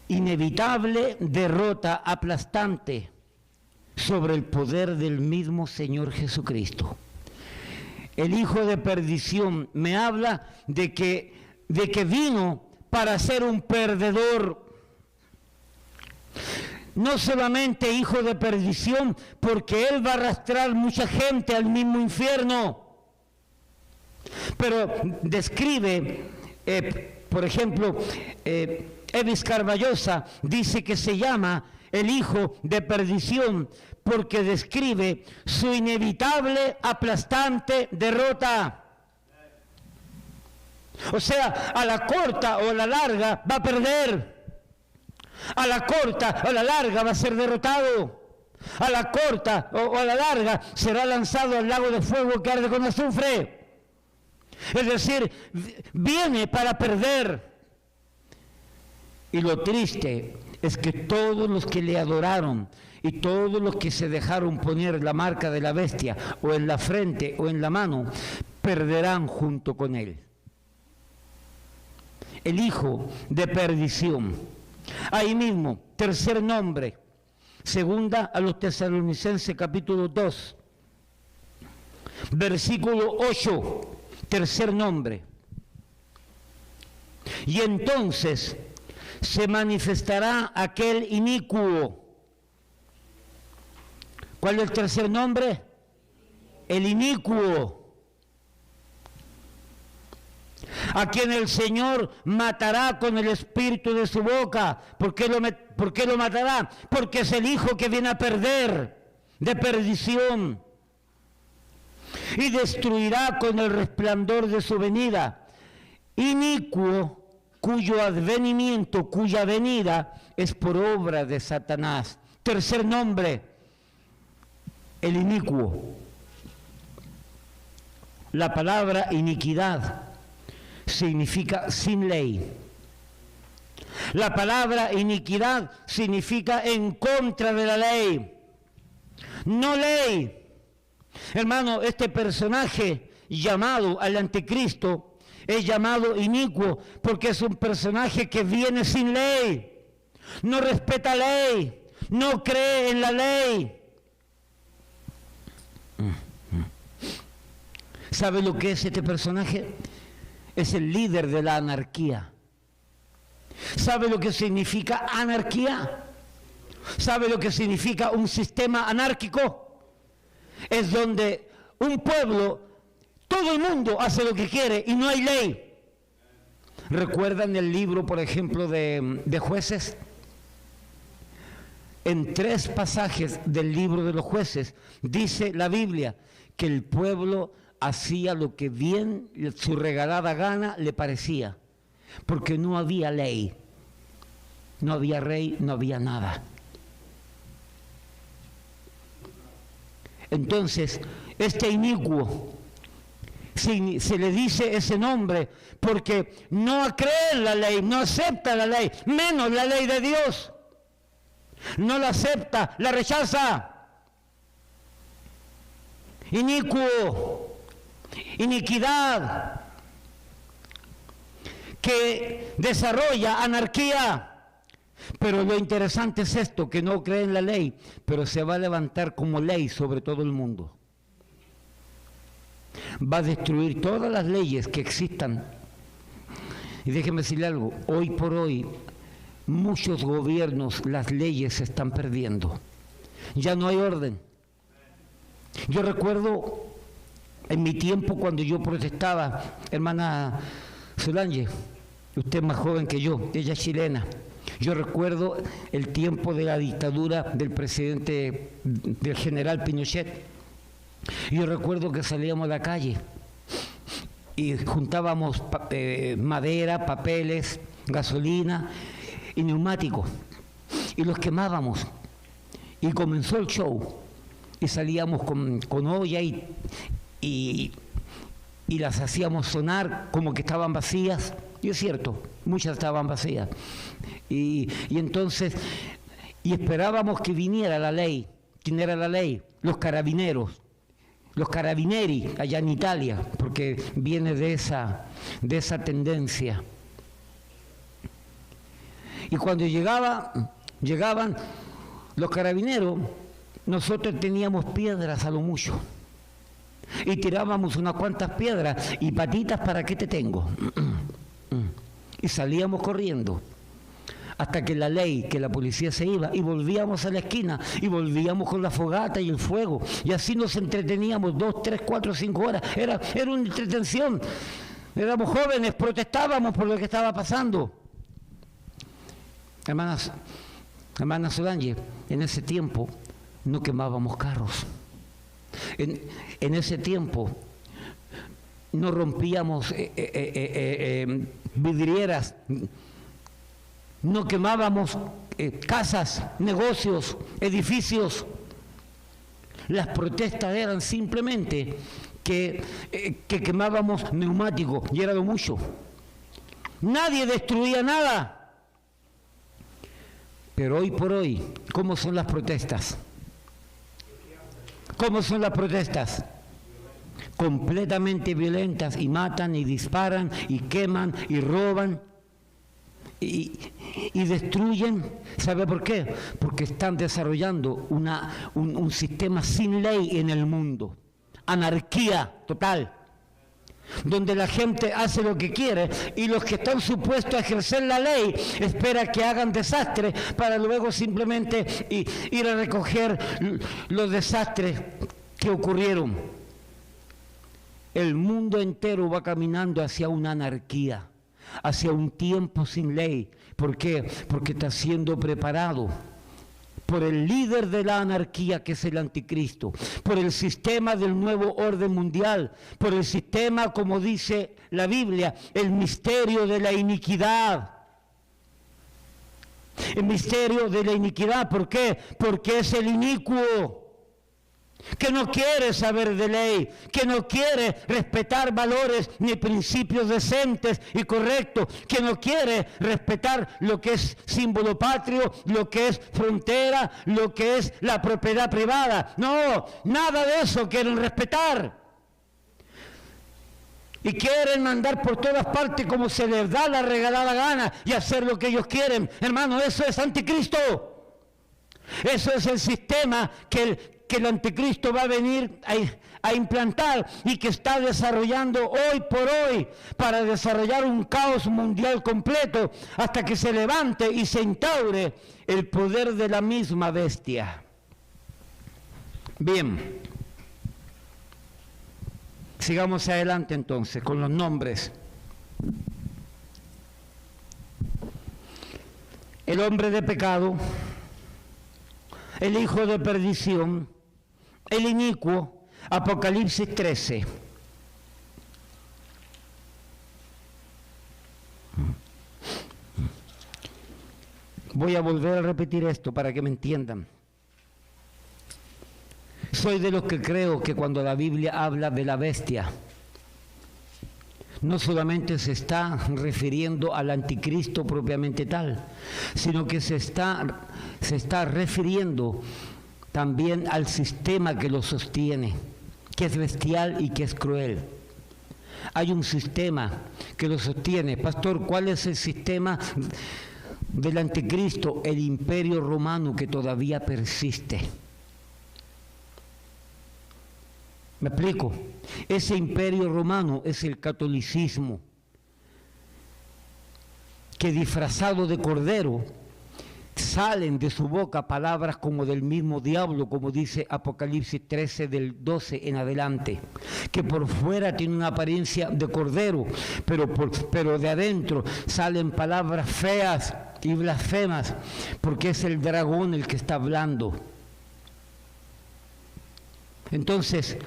inevitable derrota aplastante sobre el poder del mismo Señor Jesucristo. El hijo de perdición me habla de que vino para ser un perdedor. No solamente hijo de perdición, porque él va a arrastrar mucha gente al mismo infierno, pero describe, por ejemplo, Evis Carballosa dice que se llama el hijo de perdición porque describe su inevitable, aplastante derrota. O sea, a la corta o a la larga va a perder. A la corta o a la larga va a ser derrotado. A la corta o a la larga será lanzado al lago de fuego que arde con azufre. Es decir, viene para perder. Y lo triste es que todos los que le adoraron y todos los que se dejaron poner la marca de la bestia o en la frente o en la mano, perderán junto con él. El hijo de perdición. Ahí mismo, tercer nombre, segunda a los Tesalonicenses capítulo 2, versículo 8, tercer nombre. Y entonces se manifestará aquel inicuo. ¿Cuál es el tercer nombre? El inicuo. A quien el Señor matará con el espíritu de su boca. ¿Por qué lo matará? Porque es el hijo que viene a perder, de perdición. Y destruirá con el resplandor de su venida. Inicuo, cuyo advenimiento, cuya venida es por obra de Satanás. Tercer nombre, el inicuo. La palabra iniquidad significa sin ley. La palabra iniquidad significa en contra de la ley. No ley. Hermano, este personaje llamado al anticristo es llamado inicuo porque es un personaje que viene sin ley, no respeta ley, no cree en la ley. ¿Sabe lo que es este personaje? Es el líder de la anarquía. ¿Sabe lo que significa anarquía? ¿Sabe lo que significa un sistema anárquico? Es donde un pueblo, todo el mundo hace lo que quiere y no hay ley. ¿Recuerdan el libro, por ejemplo, de Jueces? En 3 pasajes del libro de los Jueces dice la Biblia que el pueblo hacía lo que bien, su regalada gana le parecía, porque no había ley, no había rey, no había nada. Entonces, este inicuo se le dice ese nombre porque no cree en la ley, no acepta la ley, menos la ley de Dios. No la acepta, la rechaza. Inicuo, iniquidad, que desarrolla anarquía. Pero lo interesante es esto, que no cree en la ley, pero se va a levantar como ley sobre todo el mundo. Va a destruir todas las leyes que existan. Y déjeme decirle algo, hoy por hoy muchos gobiernos, las leyes se están perdiendo. Ya no hay orden. Yo recuerdo en mi tiempo cuando yo protestaba, hermana Solange, usted es más joven que yo, ella es chilena. Yo recuerdo el tiempo de la dictadura del presidente, del general Pinochet. Yo recuerdo que salíamos a la calle y juntábamos madera, papeles, gasolina y neumáticos y los quemábamos y comenzó el show y salíamos con olla y las hacíamos sonar como que estaban vacías, y es cierto, muchas estaban vacías y entonces esperábamos que viniera la ley. ¿Quién era la ley? Los carabineros, los carabinieri allá en Italia, porque viene de esa tendencia. Y cuando llegaban los carabineros, nosotros teníamos piedras a lo mucho. Y tirábamos unas cuantas piedras y patitas, ¿para qué te tengo? Y salíamos corriendo. Hasta que la ley, que la policía se iba y volvíamos a la esquina y volvíamos con la fogata y el fuego. Y así nos entreteníamos 2, 3, 4, 5 horas. Era una entretención. Éramos jóvenes, protestábamos por lo que estaba pasando. Hermana Solange, en ese tiempo no quemábamos carros. En ese tiempo no rompíamos vidrieras, no quemábamos casas, negocios, edificios. Las protestas eran simplemente que quemábamos neumáticos, y era lo mucho. Nadie destruía nada. Pero hoy por hoy, ¿cómo son las protestas? ¿Cómo son las protestas? Completamente violentas, y matan, y disparan, y queman, y roban, y destruyen. ¿Sabe por qué? Porque están desarrollando un sistema sin ley en el mundo. Anarquía total. Donde la gente hace lo que quiere y los que están supuestos a ejercer la ley espera que hagan desastre para luego simplemente ir a recoger los desastres que ocurrieron. El mundo entero va caminando hacia una anarquía, hacia un tiempo sin ley. ¿Por qué? Porque está siendo preparado por el líder de la anarquía, que es el anticristo, por el sistema del nuevo orden mundial, por el sistema, como dice la Biblia, el misterio de la iniquidad. El misterio de la iniquidad, ¿por qué? Porque es el inicuo, que no quiere saber de ley, que no quiere respetar valores ni principios decentes y correctos, que no quiere respetar lo que es símbolo patrio, lo que es frontera, lo que es la propiedad privada. No, nada de eso quieren respetar. Y quieren mandar por todas partes como se les da la regalada gana y hacer lo que ellos quieren. Hermano, eso es anticristo. Eso es el sistema que el anticristo va a venir a implantar y que está desarrollando hoy por hoy para desarrollar un caos mundial completo hasta que se levante y se instaure el poder de la misma bestia. Bien, sigamos adelante entonces con los nombres. El hombre de pecado, el hijo de perdición, el inicuo, Apocalipsis 13. Voy a volver a repetir esto para que me entiendan. Soy de los que creo que cuando la Biblia habla de la bestia, no solamente se está refiriendo al anticristo propiamente tal, sino que se está refiriendo también al sistema que lo sostiene, que es bestial y que es cruel. Hay un sistema que lo sostiene. Pastor, ¿cuál es el sistema del anticristo? El imperio romano que todavía persiste. ¿Me explico? Ese imperio romano es el catolicismo, que disfrazado de cordero salen de su boca palabras como del mismo diablo, como dice Apocalipsis 13 del 12 en adelante, que por fuera tiene una apariencia de cordero, pero de adentro salen palabras feas y blasfemas, porque es el dragón el que está hablando. Entonces,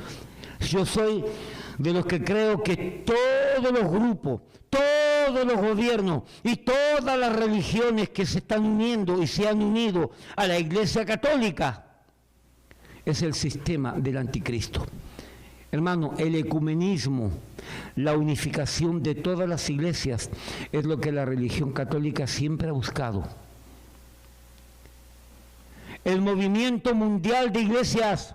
yo soy de los que creo que todos los grupos, todos los gobiernos y todas las religiones que se están uniendo y se han unido a la Iglesia Católica es el sistema del anticristo. Hermano, el ecumenismo, la unificación de todas las iglesias es lo que la religión católica siempre ha buscado. El movimiento mundial de iglesias,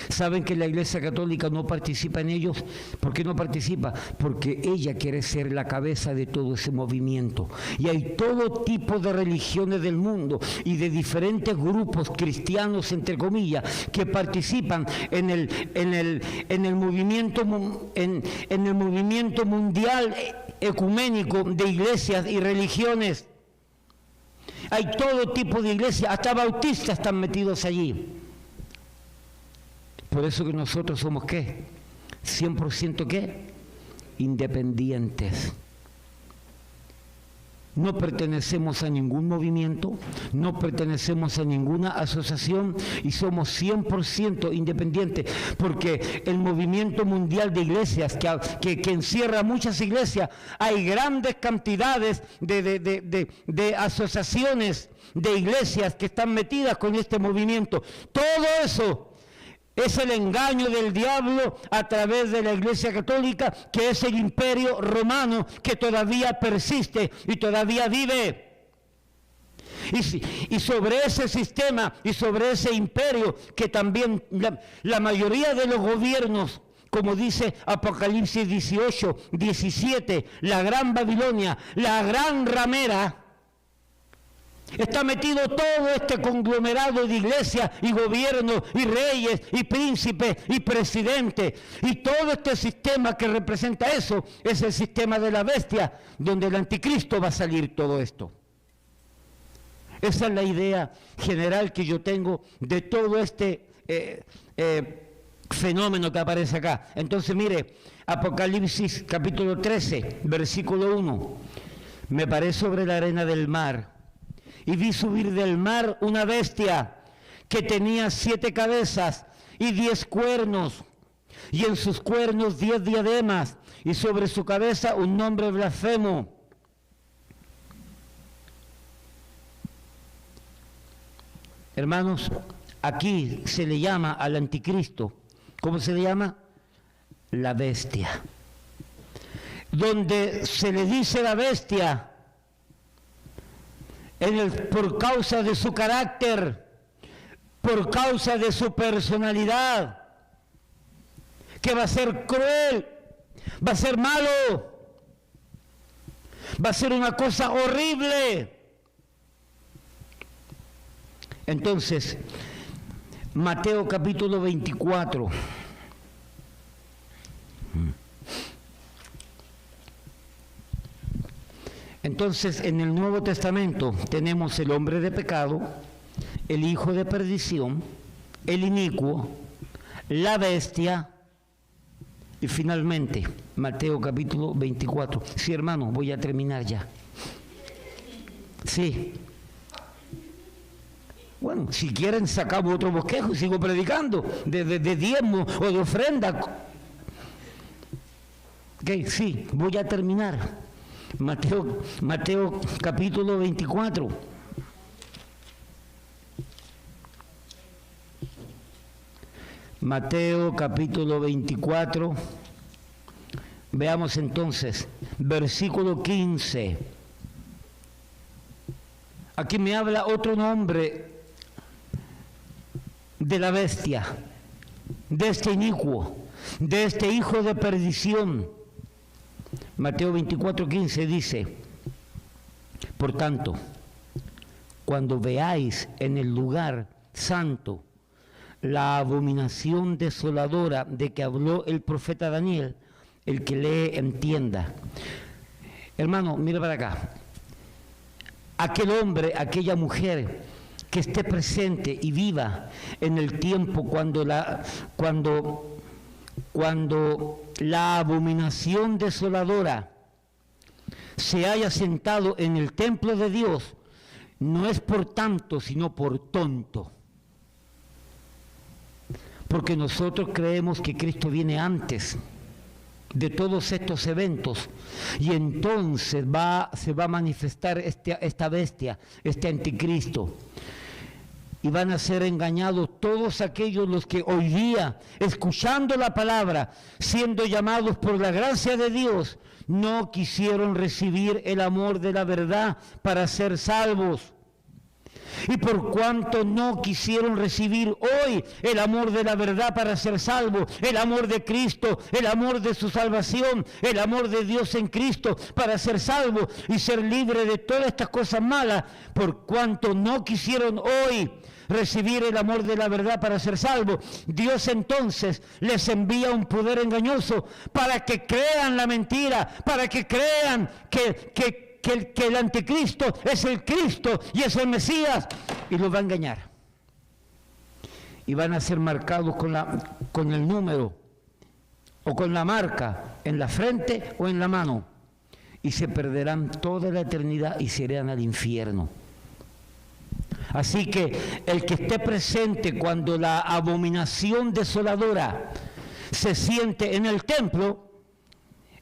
¿saben que la Iglesia Católica no participa en ellos? ¿Por qué no participa? Porque ella quiere ser la cabeza de todo ese movimiento. Y hay todo tipo de religiones del mundo y de diferentes grupos cristianos, entre comillas, que participan en el movimiento mundial ecuménico de iglesias y religiones. Hay todo tipo de iglesias, hasta bautistas están metidos allí. Por eso que nosotros somos, ¿qué? 100% ¿qué? Independientes. No pertenecemos a ningún movimiento, no pertenecemos a ninguna asociación y somos 100% independientes, porque el movimiento mundial de iglesias, que encierra muchas iglesias, hay grandes cantidades de asociaciones de iglesias que están metidas con este movimiento. Todo eso es el engaño del diablo a través de la Iglesia Católica, que es el imperio romano que todavía persiste y todavía vive. Y sobre ese sistema y sobre ese imperio que también la mayoría de los gobiernos, como dice Apocalipsis 18, 17, la gran Babilonia, la gran ramera, está metido todo este conglomerado de iglesias y gobiernos y reyes y príncipes y presidentes, y todo este sistema que representa eso es el sistema de la bestia, donde el anticristo va a salir todo esto. Esa es la idea general que yo tengo de todo este fenómeno que aparece acá. Entonces mire, Apocalipsis capítulo 13, versículo 1, me paré sobre la arena del mar y vi subir del mar una bestia que tenía 7 cabezas y 10 cuernos, y en sus cuernos 10 diademas, y sobre su cabeza un nombre blasfemo. Hermanos, aquí se le llama al anticristo, ¿cómo se le llama? La bestia. Donde se le dice la bestia, por causa de su carácter, por causa de su personalidad, que va a ser cruel, va a ser malo, va a ser una cosa horrible. Entonces, Mateo capítulo 24. Entonces, en el Nuevo Testamento tenemos el hombre de pecado, el hijo de perdición, el inicuo, la bestia y finalmente Mateo capítulo 24. Sí, hermano, voy a terminar ya. Sí. Bueno, si quieren sacamos otro bosquejo y sigo predicando de diezmo o de ofrenda. Ok, sí, voy a terminar. Mateo capítulo 24. Mateo capítulo 24. Veamos entonces, versículo 15. Aquí me habla otro nombre de la bestia, de este inicuo, de este hijo de perdición. Mateo 24:15 dice: por tanto, cuando veáis en el lugar santo la abominación desoladora de que habló el profeta Daniel, el que lee entienda. Hermano, mira para acá. Aquel hombre, aquella mujer que esté presente y viva en el tiempo cuando la abominación desoladora se haya sentado en el templo de Dios, no es por tanto, sino por tonto. Porque nosotros creemos que Cristo viene antes de todos estos eventos y entonces se va a manifestar esta bestia, este anticristo. Y van a ser engañados todos aquellos los que hoy día, escuchando la palabra, siendo llamados por la gracia de Dios, no quisieron recibir el amor de la verdad para ser salvos. Y por cuanto no quisieron recibir hoy el amor de la verdad para ser salvos, el amor de Cristo, el amor de su salvación, el amor de Dios en Cristo para ser salvos y ser libres de todas estas cosas malas, por cuanto no quisieron hoy recibir el amor de la verdad para ser salvos, Dios entonces les envía un poder engañoso para que crean la mentira, para que crean que el anticristo es el Cristo y es el Mesías, y los va a engañar. Y van a ser marcados con el número o con la marca en la frente o en la mano, y se perderán toda la eternidad y se irán al infierno. Así que el que esté presente cuando la abominación desoladora se siente en el templo,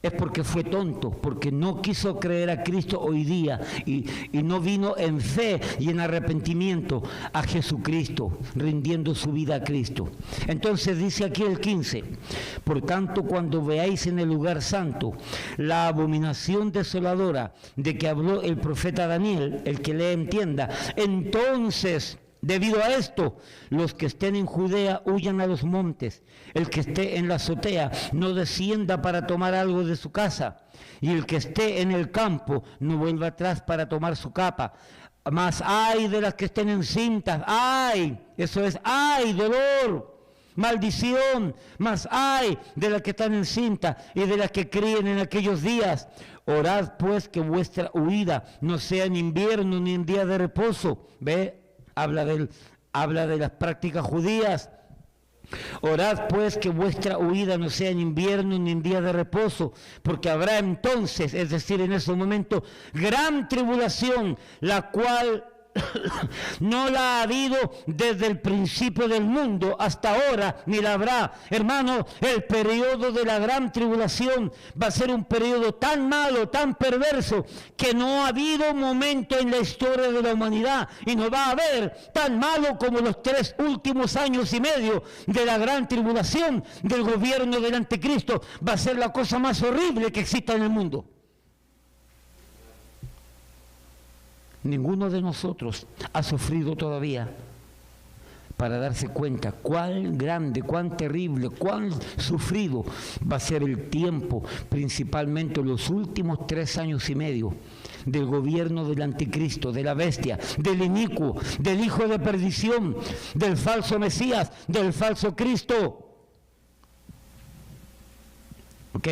es porque fue tonto, porque no quiso creer a Cristo hoy día y no vino en fe y en arrepentimiento a Jesucristo, rindiendo su vida a Cristo. Entonces dice aquí el 15, por tanto, cuando veáis en el lugar santo la abominación desoladora de que habló el profeta Daniel, el que le entienda, entonces, debido a esto, los que estén en Judea huyan a los montes, el que esté en la azotea no descienda para tomar algo de su casa, y el que esté en el campo no vuelva atrás para tomar su capa. Mas ay de las que estén encintas, ay, eso es, ay, dolor, maldición, mas ay de las que están encintas y de las que críen en aquellos días. Orad pues que vuestra huida no sea en invierno ni en día de reposo. ¿Ve? Habla de las prácticas judías. Orad pues que vuestra huida no sea en invierno ni en día de reposo, porque habrá entonces, es decir, en ese momento, gran tribulación, la cual no la ha habido desde el principio del mundo hasta ahora, ni la habrá. Hermano, el periodo de la gran tribulación va a ser un periodo tan malo, tan perverso, que no ha habido momento en la historia de la humanidad, y no va a haber tan malo como los 3 últimos años y medio de la gran tribulación del gobierno del anticristo. Va a ser la cosa más horrible que exista en el mundo. Ninguno de nosotros ha sufrido todavía, para darse cuenta cuán grande, cuán terrible, cuán sufrido va a ser el tiempo, principalmente los últimos 3 años y medio del gobierno del anticristo, de la bestia, del inicuo, del hijo de perdición, del falso Mesías, del falso Cristo. ¿Ok?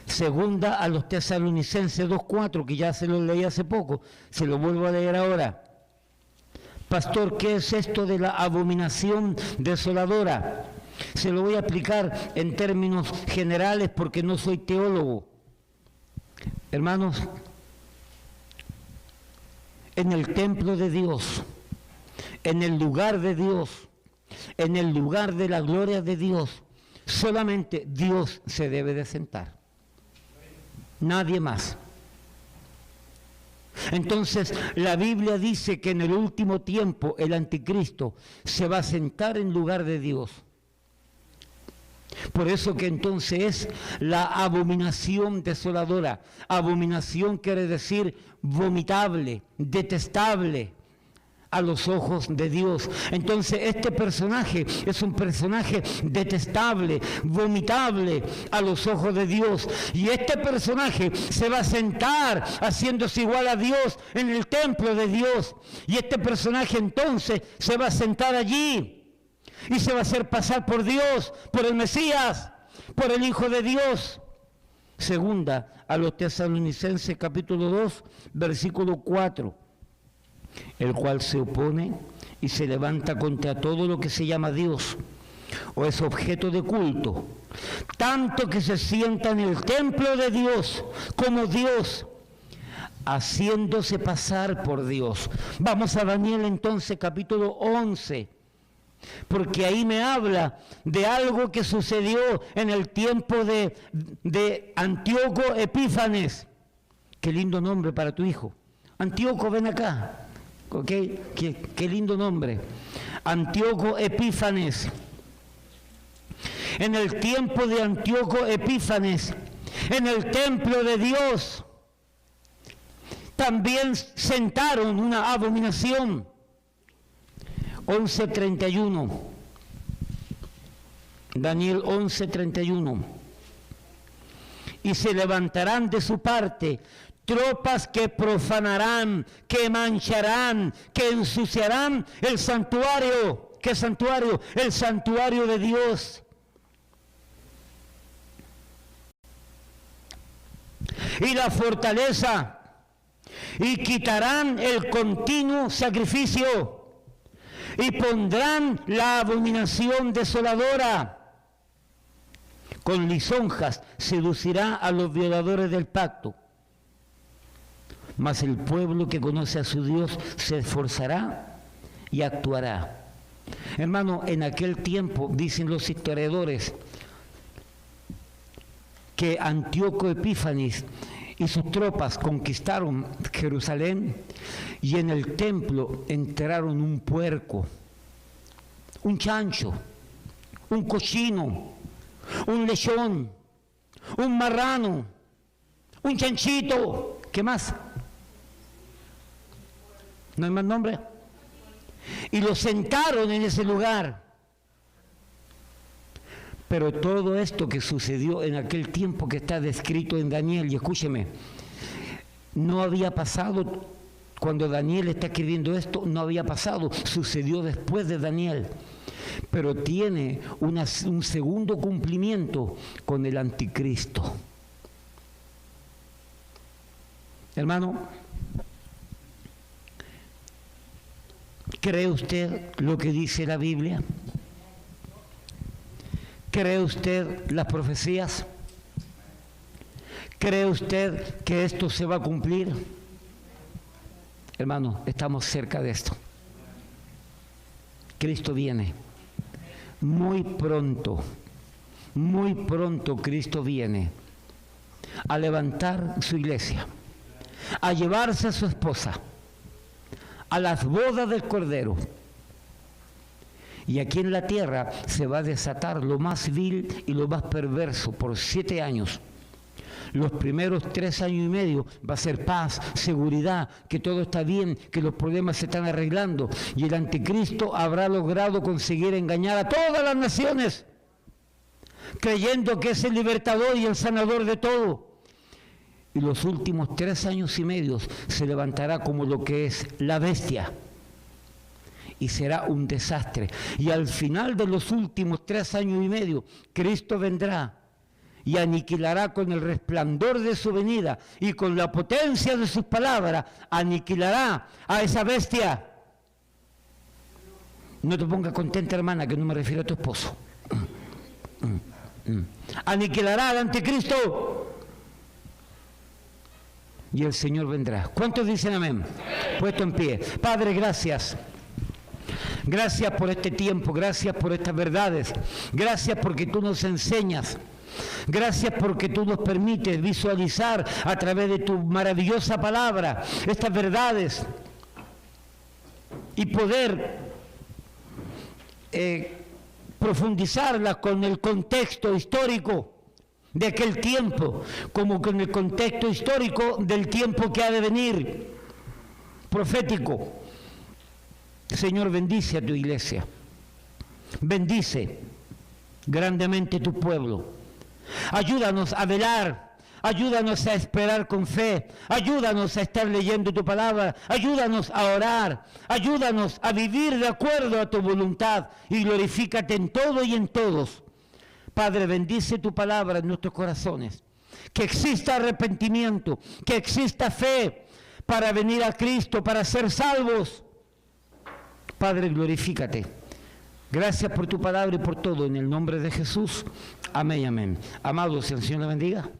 Segunda a los Tesalonicenses 2:4, que ya se lo leí hace poco, se lo vuelvo a leer ahora. Pastor, ¿qué es esto de la abominación desoladora? Se lo voy a explicar en términos generales porque no soy teólogo. Hermanos, en el templo de Dios, en el lugar de Dios, en el lugar de la gloria de Dios, solamente Dios se debe de sentar. Nadie más. Entonces, la Biblia dice que en el último tiempo el anticristo se va a sentar en lugar de Dios. Por eso que entonces es la abominación desoladora. Abominación quiere decir vomitable, detestable a los ojos de Dios. Entonces este personaje es un personaje detestable, vomitable a los ojos de Dios. Y este personaje se va a sentar haciéndose igual a Dios en el templo de Dios. Y este personaje entonces se va a sentar allí y se va a hacer pasar por Dios, por el Mesías, por el Hijo de Dios. Segunda a los Tesalonicenses capítulo 2, versículo 4. El cual se opone y se levanta contra todo lo que se llama Dios o es objeto de culto, tanto que se sienta en el templo de Dios como Dios, haciéndose pasar por Dios. Vamos a Daniel entonces capítulo 11, porque ahí me habla de algo que sucedió en el tiempo de Antíoco Epífanes. Qué lindo nombre para tu hijo. Antíoco, ven acá. Okay. Qué lindo nombre. Antíoco Epífanes. En el tiempo de Antíoco Epífanes, en el templo de Dios, también sentaron una abominación. 11:31. Daniel 11:31. Y se levantarán de su parte tropas que profanarán, que mancharán, que ensuciarán el santuario. ¿Qué santuario? El santuario de Dios. Y la fortaleza, y quitarán el continuo sacrificio, y pondrán la abominación desoladora. Con lisonjas seducirá a los violadores del pacto. Mas el pueblo que conoce a su Dios se esforzará y actuará. Hermano, en aquel tiempo, dicen los historiadores, que Antíoco Epífanes y sus tropas conquistaron Jerusalén y en el templo enterraron un puerco, un chancho, un cochino, un lechón, un marrano, un chanchito. ¿Qué más? ¿No hay más nombre? Y lo sentaron en ese lugar. Pero todo esto que sucedió en aquel tiempo que está descrito en Daniel, y escúcheme, no había pasado cuando Daniel está escribiendo esto, no había pasado, sucedió después de Daniel. Pero tiene un segundo cumplimiento con el anticristo. Hermano, ¿cree usted lo que dice la Biblia? ¿Cree usted las profecías? ¿Cree usted que esto se va a cumplir? Hermano, estamos cerca de esto. Cristo viene. Muy pronto Cristo viene a levantar su iglesia, a llevarse a su esposa a las bodas del Cordero. Y aquí en la tierra se va a desatar lo más vil y lo más perverso por 7 años. Los primeros 3 años y medio va a ser paz, seguridad, que todo está bien, que los problemas se están arreglando. Y el anticristo habrá logrado conseguir engañar a todas las naciones, creyendo que es el libertador y el sanador de todo. Y los últimos 3 años y medio se levantará como lo que es la bestia. Y será un desastre. Y al final de los últimos 3 años y medio, Cristo vendrá y aniquilará con el resplandor de su venida y con la potencia de sus palabras, aniquilará a esa bestia. No te pongas contenta, hermana, que no me refiero a tu esposo. Aniquilará al anticristo. Y el Señor vendrá. ¿Cuántos dicen amén? Puesto en pie. Padre, gracias. Gracias por este tiempo, gracias por estas verdades, gracias porque tú nos enseñas, gracias porque tú nos permites visualizar a través de tu maravillosa palabra estas verdades y poder profundizarlas con el contexto histórico de aquel tiempo, como con el contexto histórico del tiempo que ha de venir, profético. Señor, bendice a tu iglesia, bendice grandemente tu pueblo, ayúdanos a velar, ayúdanos a esperar con fe, ayúdanos a estar leyendo tu palabra, ayúdanos a orar, ayúdanos a vivir de acuerdo a tu voluntad y glorifícate en todo y en todos. Padre, bendice tu palabra en nuestros corazones, que exista arrepentimiento, que exista fe para venir a Cristo, para ser salvos. Padre, glorifícate. Gracias por tu palabra y por todo. En el nombre de Jesús. Amén y amén. Amados, el Señor le bendiga.